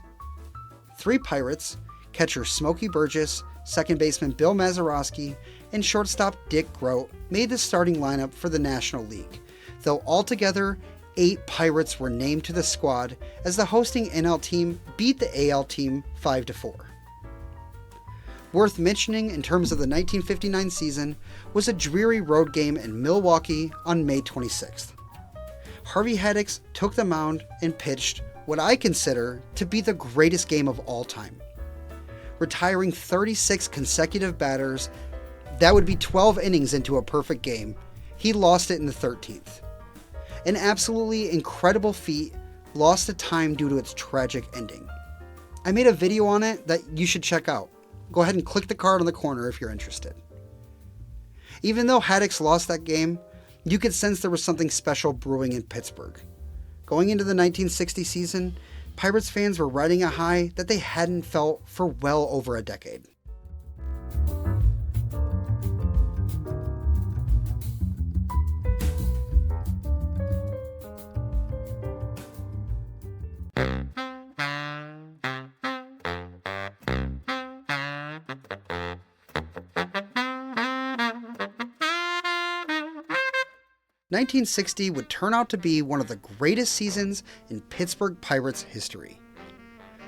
3 Pirates, catcher Smokey Burgess, second baseman Bill Mazeroski, and shortstop Dick Groat made the starting lineup for the National League, though altogether 8 Pirates were named to the squad as the hosting NL team beat the AL team 5-4. Worth mentioning in terms of the 1959 season was a dreary road game in Milwaukee on May 26th. Harvey Haddix took the mound and pitched what I consider to be the greatest game of all time. Retiring 36 consecutive batters, that would be 12 innings into a perfect game, he lost it in the 13th. An absolutely incredible feat, lost to time due to its tragic ending. I made a video on it that you should check out. Go ahead and click the card on the corner if you're interested. Even though Haddix lost that game, you could sense there was something special brewing in Pittsburgh. Going into the 1960 season, Pirates fans were riding a high that they hadn't felt for well over a decade. '60 would turn out to be one of the greatest seasons in Pittsburgh Pirates history.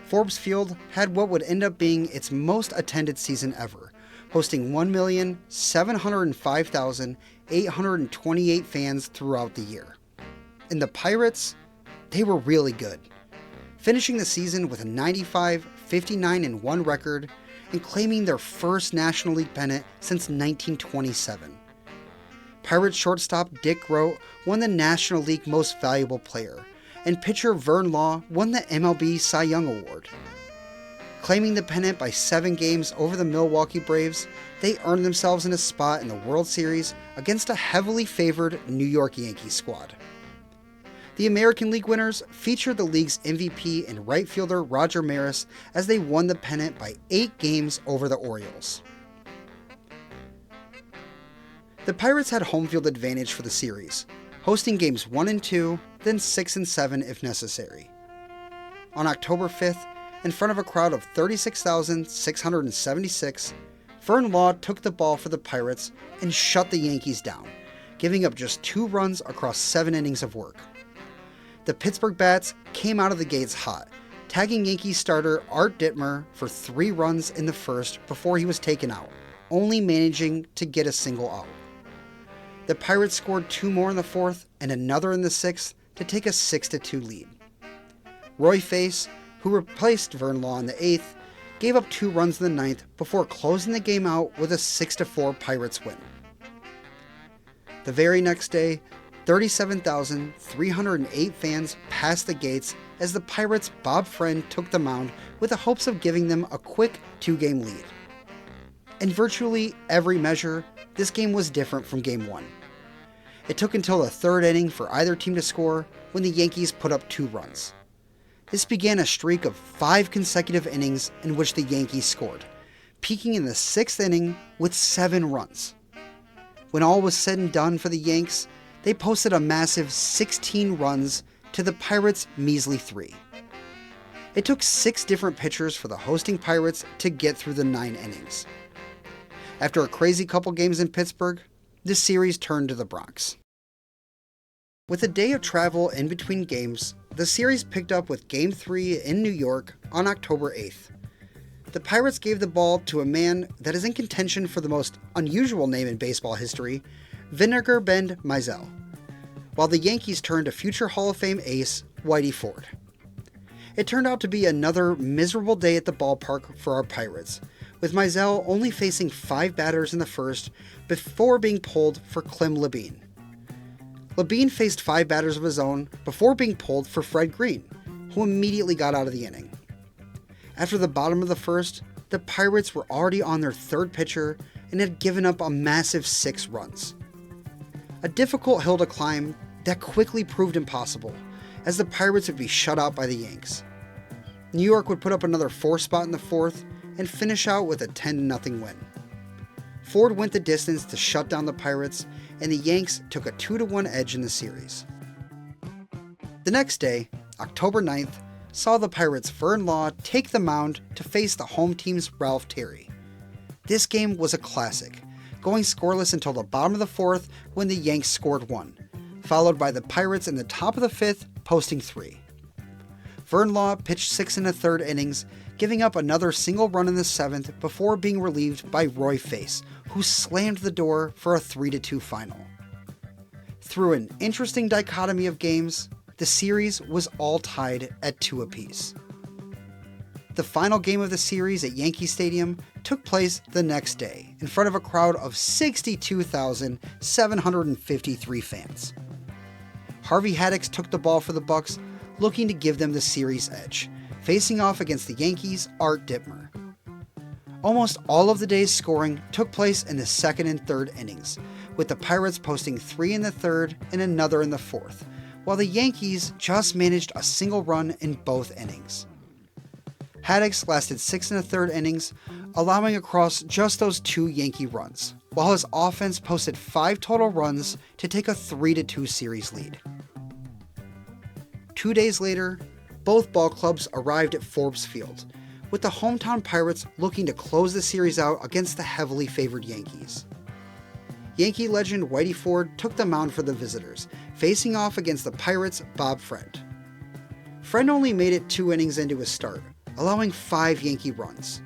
Forbes Field had what would end up being its most attended season ever, hosting 1,705,828 fans throughout the year. And the Pirates, they were really good, finishing the season with a 95-59-1 record and claiming their first National League pennant since 1927. Pirates shortstop Dick Groat won the National League Most Valuable Player, and pitcher Vern Law won the MLB Cy Young Award. Claiming the pennant by 7 games over the Milwaukee Braves, they earned themselves in a spot in the World Series against a heavily favored New York Yankees squad. The American League winners featured the league's MVP and right fielder Roger Maris as they won the pennant by 8 games over the Orioles. The Pirates had home field advantage for the series, hosting games 1 and 2, then 6 and 7 if necessary. On October 5th, in front of a crowd of 36,676, Vern Law took the ball for the Pirates and shut the Yankees down, giving up just 2 runs across 7 innings of work. The Pittsburgh Bats came out of the gates hot, tagging Yankees starter Art Dittmer for 3 runs in the first before he was taken out, only managing to get a single out. The Pirates scored 2 more in the 4th and another in the 6th to take a 6-2 lead. Roy Face, who replaced Vern Law in the 8th, gave up 2 runs in the 9th before closing the game out with a 6-4 Pirates win. The very next day, 37,308 fans passed the gates as the Pirates' Bob Friend took the mound with the hopes of giving them a quick 2-game lead. In virtually every measure, this game was different from Game 1. It took until the third inning for either team to score when the Yankees put up 2 runs. This began a streak of 5 consecutive innings in which the Yankees scored, peaking in the 6th inning with 7 runs. When all was said and done for the Yanks, they posted a massive 16 runs to the Pirates' measly 3. It took 6 different pitchers for the hosting Pirates to get through the 9 innings. After a crazy couple games in Pittsburgh, the series turned to the Bronx. With a day of travel in between games, the series picked up with Game 3 in New York on October 8th. The Pirates gave the ball to a man that is in contention for the most unusual name in baseball history, Vinegar Bend Mizell, while the Yankees turned to future Hall of Fame ace, Whitey Ford. It turned out to be another miserable day at the ballpark for our Pirates, with Mizell only facing 5 batters in the first before being pulled for Clem Labine. Labine faced 5 batters of his own before being pulled for Fred Green, who immediately got out of the inning. After the bottom of the first, the Pirates were already on their 3rd pitcher and had given up a massive 6 runs. A difficult hill to climb that quickly proved impossible, as the Pirates would be shut out by the Yanks. New York would put up another 4 spot in the 4th and finish out with a 10-0 win. Ford went the distance to shut down the Pirates, and the Yanks took a 2-1 edge in the series. The next day, October 9th, saw the Pirates' Vern Law take the mound to face the home team's Ralph Terry. This game was a classic, going scoreless until the bottom of the 4th when the Yanks scored 1, followed by the Pirates in the top of the 5th posting 3. Vern Law pitched 6 1/3 innings, giving up another single run in the 7th before being relieved by Roy Face, who slammed the door for a 3-2 final. Through an interesting dichotomy of games, the series was all tied at 2 apiece. The final game of the series at Yankee Stadium took place the next day in front of a crowd of 62,753 fans. Harvey Haddix took the ball for the Bucks, looking to give them the series edge, facing off against the Yankees' Art Dittmer. Almost all of the day's scoring took place in the 2nd and 3rd innings, with the Pirates posting 3 in the 3rd and another in the 4th, while the Yankees just managed a single run in both innings. Haddix lasted 6 1/3 innings, allowing across just those 2 Yankee runs, while his offense posted 5 total runs to take a 3-2 series lead. 2 days later, both ball clubs arrived at Forbes Field, with the hometown Pirates looking to close the series out against the heavily favored Yankees. Yankee legend Whitey Ford took the mound for the visitors, facing off against the Pirates' Bob Friend. Friend only made it 2 innings into his start, allowing 5 Yankee runs.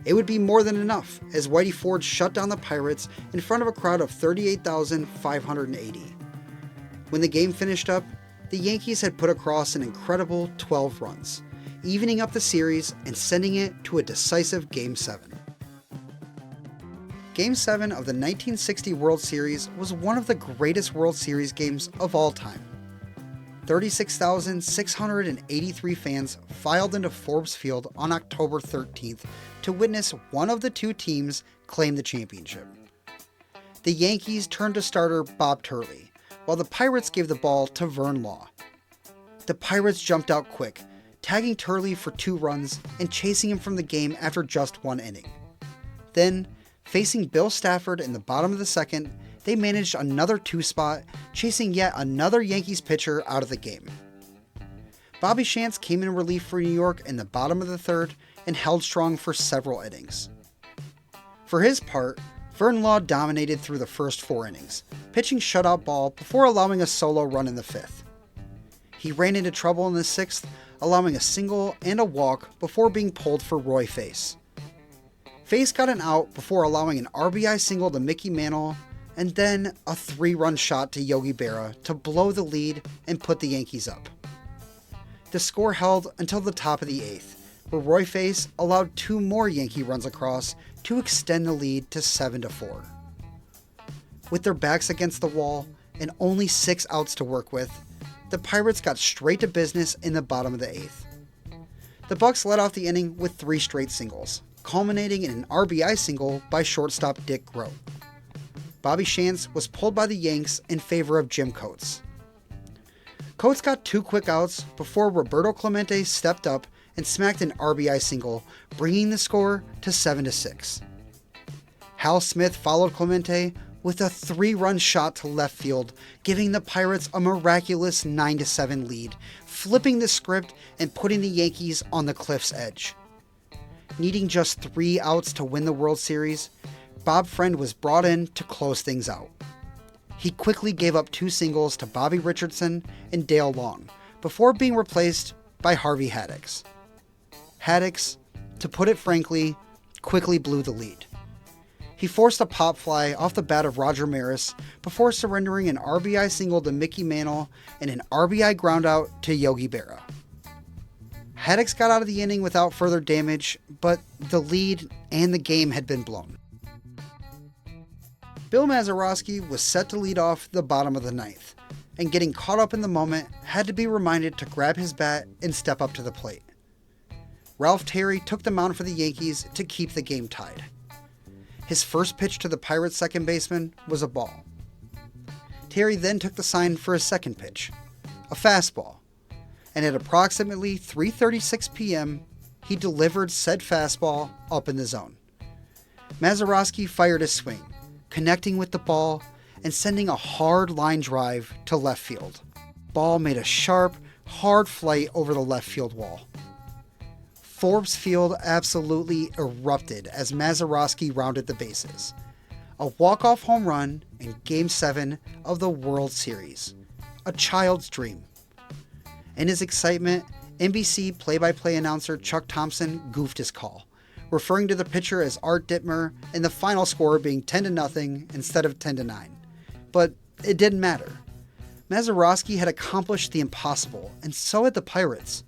It would be more than enough, as Whitey Ford shut down the Pirates in front of a crowd of 38,580. When the game finished up, the Yankees had put across an incredible 12 runs, evening up the series and sending it to a decisive Game 7. Game 7 of the 1960 World Series was one of the greatest World Series games of all time. 36,683 fans filed into Forbes Field on October 13th to witness one of the 2 teams claim the championship. The Yankees turned to starter Bob Turley, while the Pirates gave the ball to Vern Law. The Pirates jumped out quick, tagging Turley for 2 runs and chasing him from the game after just 1 inning. Then, facing Bill Stafford in the bottom of the 2nd, they managed another 2 spot, chasing yet another Yankees pitcher out of the game. Bobby Shantz came in relief for New York in the bottom of the 3rd and held strong for several innings. For his part, Vern Law dominated through the first 4 innings, pitching shutout ball before allowing a solo run in the 5th. He ran into trouble in the 6th, allowing a single and a walk before being pulled for Roy Face. Face got an out before allowing an RBI single to Mickey Mantle, and then a 3-run shot to Yogi Berra to blow the lead and put the Yankees up. The score held until the top of the 8th, where Roy Face allowed 2 more Yankee runs across to extend the lead to 7-4. With their backs against the wall and only 6 outs to work with, the Pirates got straight to business in the bottom of the 8th. The Bucks led off the inning with 3 straight singles, culminating in an RBI single by shortstop Dick Groat. Bobby Shantz was pulled by the Yanks in favor of Jim Coates. Coates got 2 quick outs before Roberto Clemente stepped up and smacked an RBI single, bringing the score to 7-6. Hal Smith followed Clemente with a 3-run shot to left field, giving the Pirates a miraculous 9-7 lead, flipping the script and putting the Yankees on the cliff's edge. Needing just 3 outs to win the World Series, Bob Friend was brought in to close things out. He quickly gave up 2 singles to Bobby Richardson and Dale Long before being replaced by Harvey Haddix. Haddix, to put it frankly, quickly blew the lead. He forced a pop fly off the bat of Roger Maris before surrendering an RBI single to Mickey Mantle and an RBI groundout to Yogi Berra. Haddix got out of the inning without further damage, but the lead and the game had been blown. Bill Mazeroski was set to lead off the bottom of the 9th, and getting caught up in the moment had to be reminded to grab his bat and step up to the plate. Ralph Terry took the mound for the Yankees to keep the game tied. His first pitch to the Pirates' second baseman was a ball. Terry then took the sign for his second pitch, a fastball, and at approximately 3:36 p.m., he delivered said fastball up in the zone. Mazeroski fired his swing, connecting with the ball and sending a hard line drive to left field. Ball made a sharp, hard flight over the left field wall. Forbes Field absolutely erupted as Mazeroski rounded the bases. A walk-off home run in Game 7 of the World Series. A child's dream. In his excitement, NBC play-by-play announcer Chuck Thompson goofed his call, referring to the pitcher as Art Dittmer and the final score being 10-0 instead of 10-9. But it didn't matter. Mazeroski had accomplished the impossible, and so had the Pirates,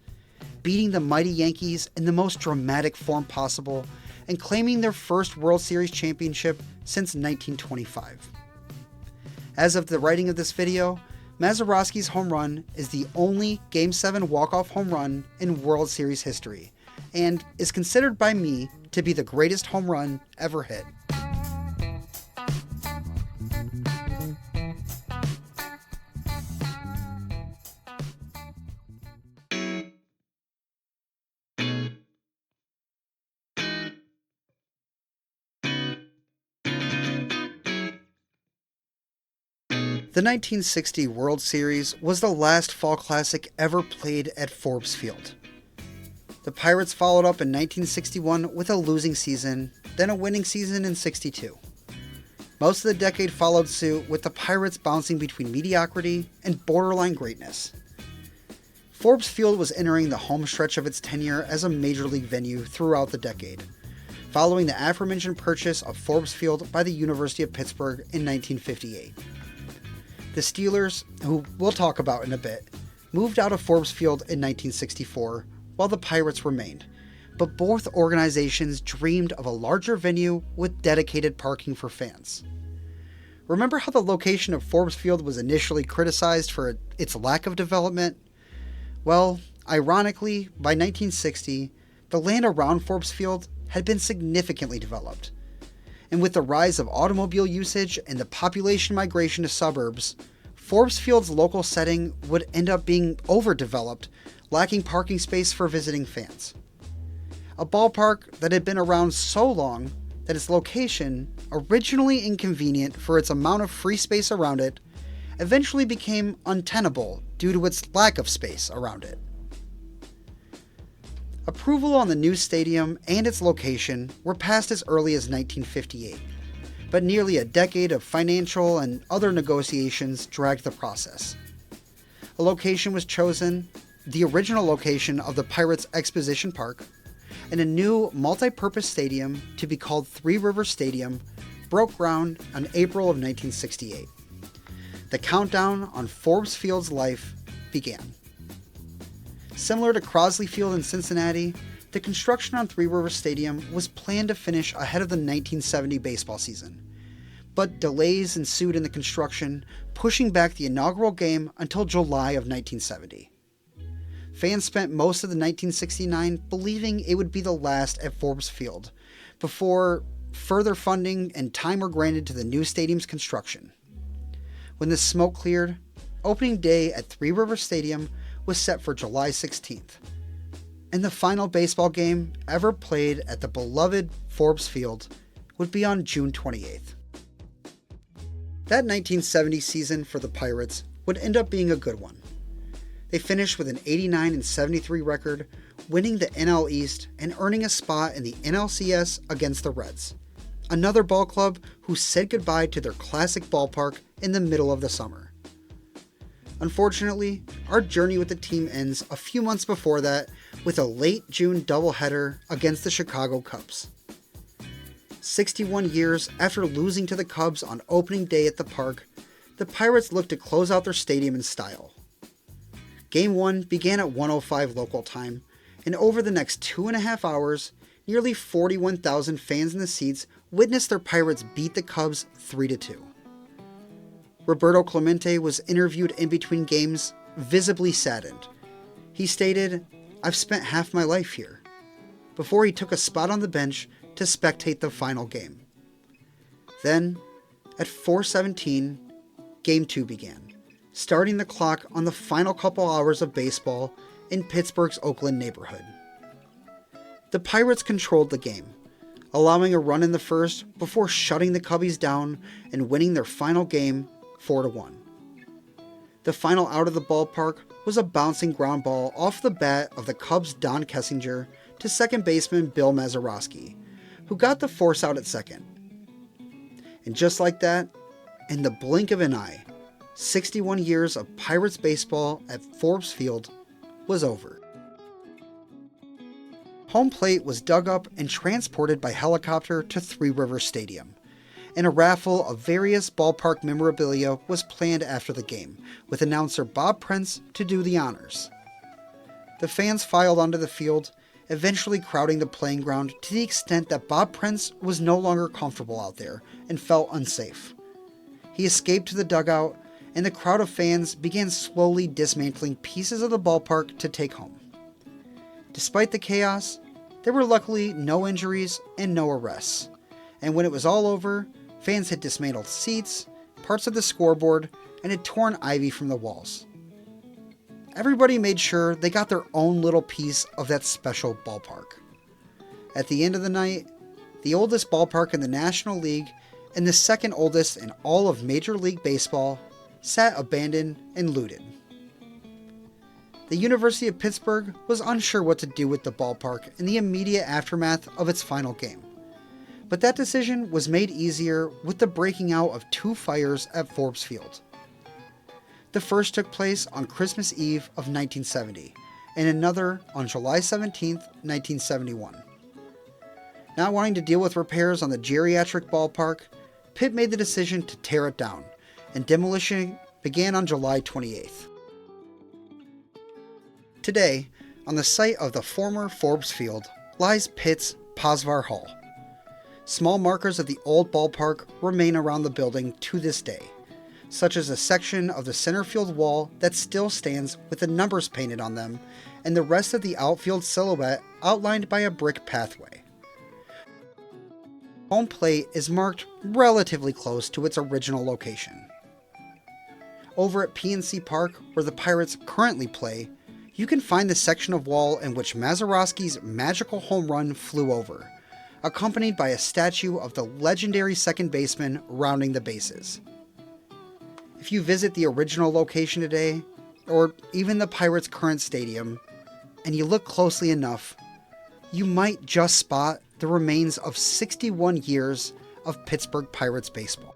beating the mighty Yankees in the most dramatic form possible and claiming their first World Series championship since 1925. As of the writing of this video, Mazeroski's home run is the only Game 7 walk-off home run in World Series history, and is considered by me to be the greatest home run ever hit. The 1960 World Series was the last fall classic ever played at Forbes Field. The Pirates followed up in 1961 with a losing season, then a winning season in '62. Most of the decade followed suit, with the Pirates bouncing between mediocrity and borderline greatness. Forbes Field was entering the home stretch of its tenure as a major league venue throughout the decade, following the aforementioned purchase of Forbes Field by the University of Pittsburgh in 1958. The Steelers, who we'll talk about in a bit, moved out of Forbes Field in 1964, while the Pirates remained, but both organizations dreamed of a larger venue with dedicated parking for fans. Remember how the location of Forbes Field was initially criticized for its lack of development? Well, ironically, by 1960, the land around Forbes Field had been significantly developed. And with the rise of automobile usage and the population migration to suburbs, Forbes Field's local setting would end up being overdeveloped, lacking parking space for visiting fans. A ballpark that had been around so long that its location, originally inconvenient for its amount of free space around it, eventually became untenable due to its lack of space around it. Approval on the new stadium and its location were passed as early as 1958, but nearly a decade of financial and other negotiations dragged the process. A location was chosen, the original location of the Pirates Exposition Park, and a new multi-purpose stadium to be called Three Rivers Stadium broke ground in April of 1968. The countdown on Forbes Field's life began. Similar to Crosley Field in Cincinnati, the construction on Three Rivers Stadium was planned to finish ahead of the 1970 baseball season, but delays ensued in the construction, pushing back the inaugural game until July of 1970. Fans spent most of the 1969 believing it would be the last at Forbes Field, before further funding and time were granted to the new stadium's construction. When the smoke cleared, opening day at Three Rivers Stadium was set for July 16th, and the final baseball game ever played at the beloved Forbes Field would be on June 28th. That 1970 season for the Pirates would end up being a good one. They finished with an 89-73 record, winning the NL East and earning a spot in the NLCS against the Reds, another ball club who said goodbye to their classic ballpark in the middle of the summer. Unfortunately, our journey with the team ends a few months before that with a late June doubleheader against the Chicago Cubs. 61 years after losing to the Cubs on opening day at the park, the Pirates looked to close out their stadium in style. Game 1 began at 1:05 local time, and over the next 2.5 hours, nearly 41,000 fans in the seats witnessed their Pirates beat the Cubs 3-2. Roberto Clemente was interviewed in between games, visibly saddened. He stated, "I've spent half my life here," before he took a spot on the bench to spectate the final game. Then, at 4:17, Game 2 began, starting the clock on the final couple hours of baseball in Pittsburgh's Oakland neighborhood. The Pirates controlled the game, allowing a run in the first before shutting the Cubbies down and winning their final game 4-1. The final out of the ballpark was a bouncing ground ball off the bat of the Cubs' Don Kessinger to second baseman Bill Mazeroski, who got the force out at second. And just like that, in the blink of an eye, 61 years of Pirates baseball at Forbes Field was over. Home plate was dug up and transported by helicopter to Three Rivers Stadium, and a raffle of various ballpark memorabilia was planned after the game, with announcer Bob Prince to do the honors. The fans filed onto the field, eventually crowding the playing ground to the extent that Bob Prince was no longer comfortable out there and felt unsafe. He escaped to the dugout, and the crowd of fans began slowly dismantling pieces of the ballpark to take home. Despite the chaos, there were luckily no injuries and no arrests, and when it was all over, fans had dismantled seats, parts of the scoreboard, and had torn ivy from the walls. Everybody made sure they got their own little piece of that special ballpark. At the end of the night, the oldest ballpark in the National League and the second oldest in all of Major League Baseball sat abandoned and looted. The University of Pittsburgh was unsure what to do with the ballpark in the immediate aftermath of its final game, but that decision was made easier with the breaking out of 2 fires at Forbes Field. The first took place on Christmas Eve of 1970, and another on July 17, 1971. Not wanting to deal with repairs on the geriatric ballpark, Pitt made the decision to tear it down, and demolition began on July 28th. Today, on the site of the former Forbes Field, lies Pitt's Posvar Hall. Small markers of the old ballpark remain around the building to this day, such as a section of the center field wall that still stands with the numbers painted on them, and the rest of the outfield silhouette outlined by a brick pathway. Home plate is marked relatively close to its original location. Over at PNC Park, where the Pirates currently play, you can find the section of wall in which Mazeroski's magical home run flew over, accompanied by a statue of the legendary second baseman rounding the bases. If you visit the original location today, or even the Pirates' current stadium, and you look closely enough, you might just spot the remains of 61 years of Pittsburgh Pirates baseball.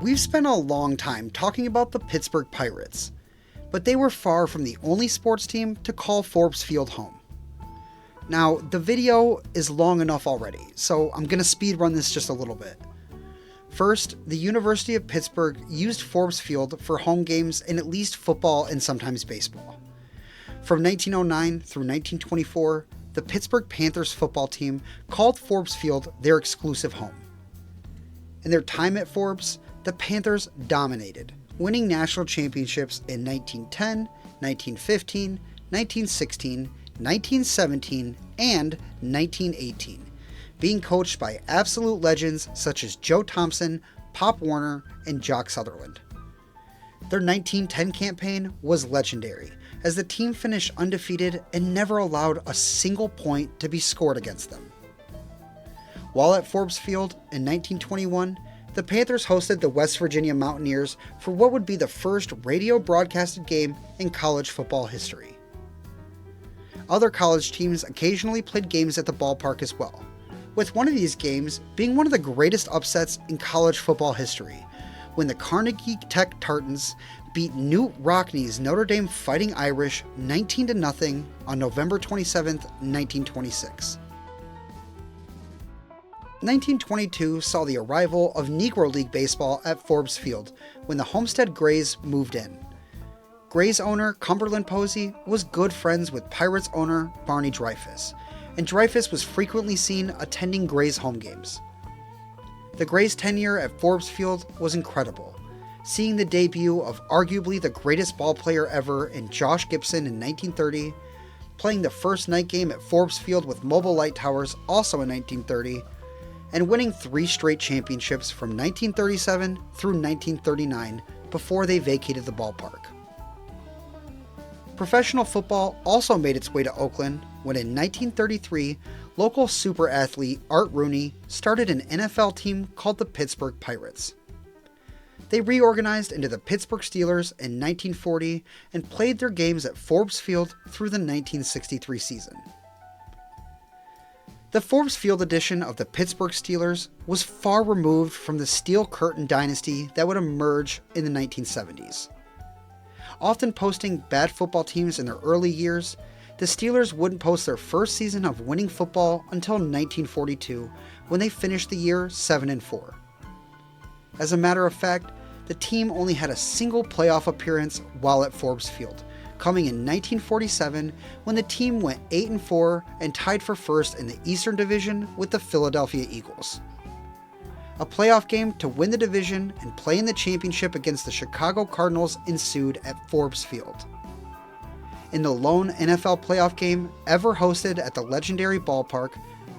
We've spent a long time talking about the Pittsburgh Pirates, but they were far from the only sports team to call Forbes Field home. Now, the video is long enough already, so I'm going to speed run this just a little bit. First, the University of Pittsburgh used Forbes Field for home games in at least football and sometimes baseball. From 1909 through 1924, the Pittsburgh Panthers football team called Forbes Field their exclusive home. In their time at Forbes, the Panthers dominated, winning national championships in 1910, 1915, 1916, 1917, and 1918, being coached by absolute legends such as Joe Thompson, Pop Warner, and Jock Sutherland. Their 1910 campaign was legendary, as the team finished undefeated and never allowed a single point to be scored against them. While at Forbes Field in 1921, the Panthers hosted the West Virginia Mountaineers for what would be the first radio broadcasted game in college football history. Other college teams occasionally played games at the ballpark as well, with one of these games being one of the greatest upsets in college football history, when the Carnegie Tech Tartans beat Newt Rockney's Notre Dame Fighting Irish 19-0 on November 27, 1926. 1922 saw the arrival of Negro League baseball at Forbes Field when the Homestead Grays moved in. Grays owner Cumberland Posey was good friends with Pirates owner Barney Dreyfuss, and Dreyfuss was frequently seen attending Grays home games. The Grays' tenure at Forbes Field was incredible, seeing the debut of arguably the greatest ball player ever in Josh Gibson in 1930, playing the first night game at Forbes Field with mobile light towers also in 1930, and winning 3 straight championships from 1937 through 1939 before they vacated the ballpark. Professional football also made its way to Oakland when in 1933, local super athlete Art Rooney started an NFL team called the Pittsburgh Pirates. They reorganized into the Pittsburgh Steelers in 1940 and played their games at Forbes Field through the 1963 season. The Forbes Field edition of the Pittsburgh Steelers was far removed from the steel curtain dynasty that would emerge in the 1970s. Often posting bad football teams in their early years, the Steelers wouldn't post their first season of winning football until 1942, when they finished the year 7-4. As a matter of fact, the team only had a single playoff appearance while at Forbes Field, coming in 1947 when the team went 8-4 and tied for first in the Eastern Division with the Philadelphia Eagles. A playoff game to win the division and play in the championship against the Chicago Cardinals ensued at Forbes Field. In the lone NFL playoff game ever hosted at the legendary ballpark,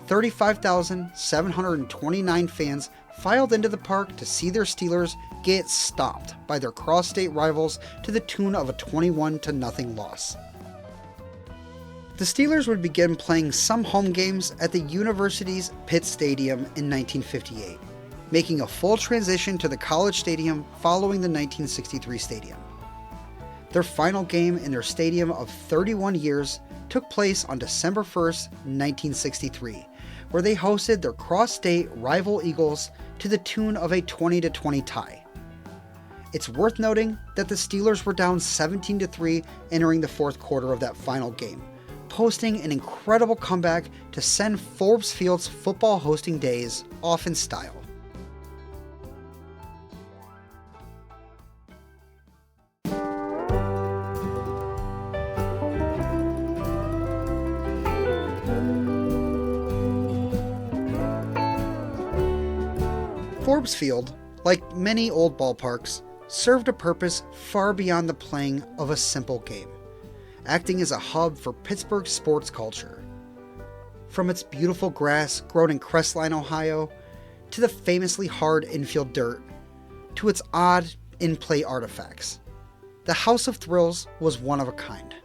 35,729 fans filed into the park to see their Steelers get stomped by their cross-state rivals to the tune of a 21-0 loss. The Steelers would begin playing some home games at the university's Pitt Stadium in 1958, making a full transition to the college stadium following the 1963 stadium. Their final game in their stadium of 31 years took place on December 1st, 1963, where they hosted their cross-state rival Eagles to the tune of a 20-20 tie. It's worth noting that the Steelers were down 17-3 entering the fourth quarter of that final game, posting an incredible comeback to send Forbes Field's football hosting days off in style. Forbes Field, like many old ballparks, served a purpose far beyond the playing of a simple game, acting as a hub for Pittsburgh's sports culture. From its beautiful grass grown in Crestline, Ohio, to the famously hard infield dirt, to its odd in-play artifacts, the House of Thrills was one of a kind.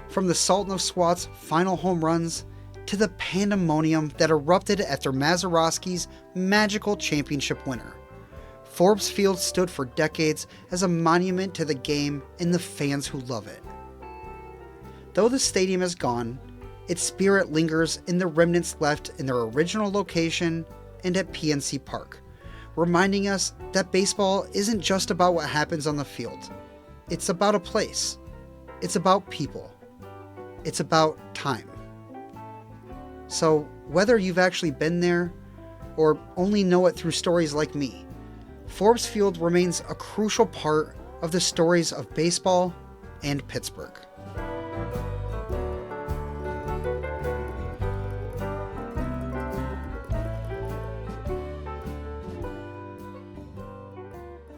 From the Sultan of Swat's final home runs to the pandemonium that erupted after Mazeroski's magical championship winner, Forbes Field stood for decades as a monument to the game and the fans who love it. Though the stadium is gone, its spirit lingers in the remnants left in their original location and at PNC Park, reminding us that baseball isn't just about what happens on the field. It's about a place. It's about people. It's about time. So, whether you've actually been there, or only know it through stories like me, Forbes Field remains a crucial part of the stories of baseball and Pittsburgh.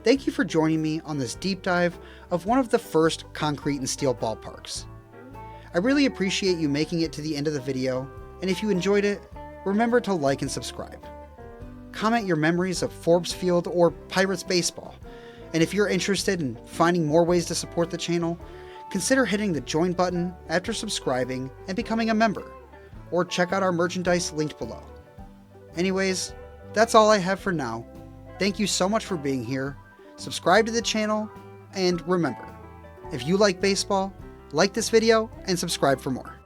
thank you for joining me on this deep dive of one of the first concrete and steel ballparks. I really appreciate you making it to the end of the video, and if you enjoyed it, remember to like and subscribe. Comment your memories of Forbes Field or Pirates baseball, and if you're interested in finding more ways to support the channel, consider hitting the join button after subscribing and becoming a member, or check out our merchandise linked below. Anyways, that's all I have for now. Thank you so much for being here, subscribe to the channel, and remember, if you like baseball, like this video and subscribe for more.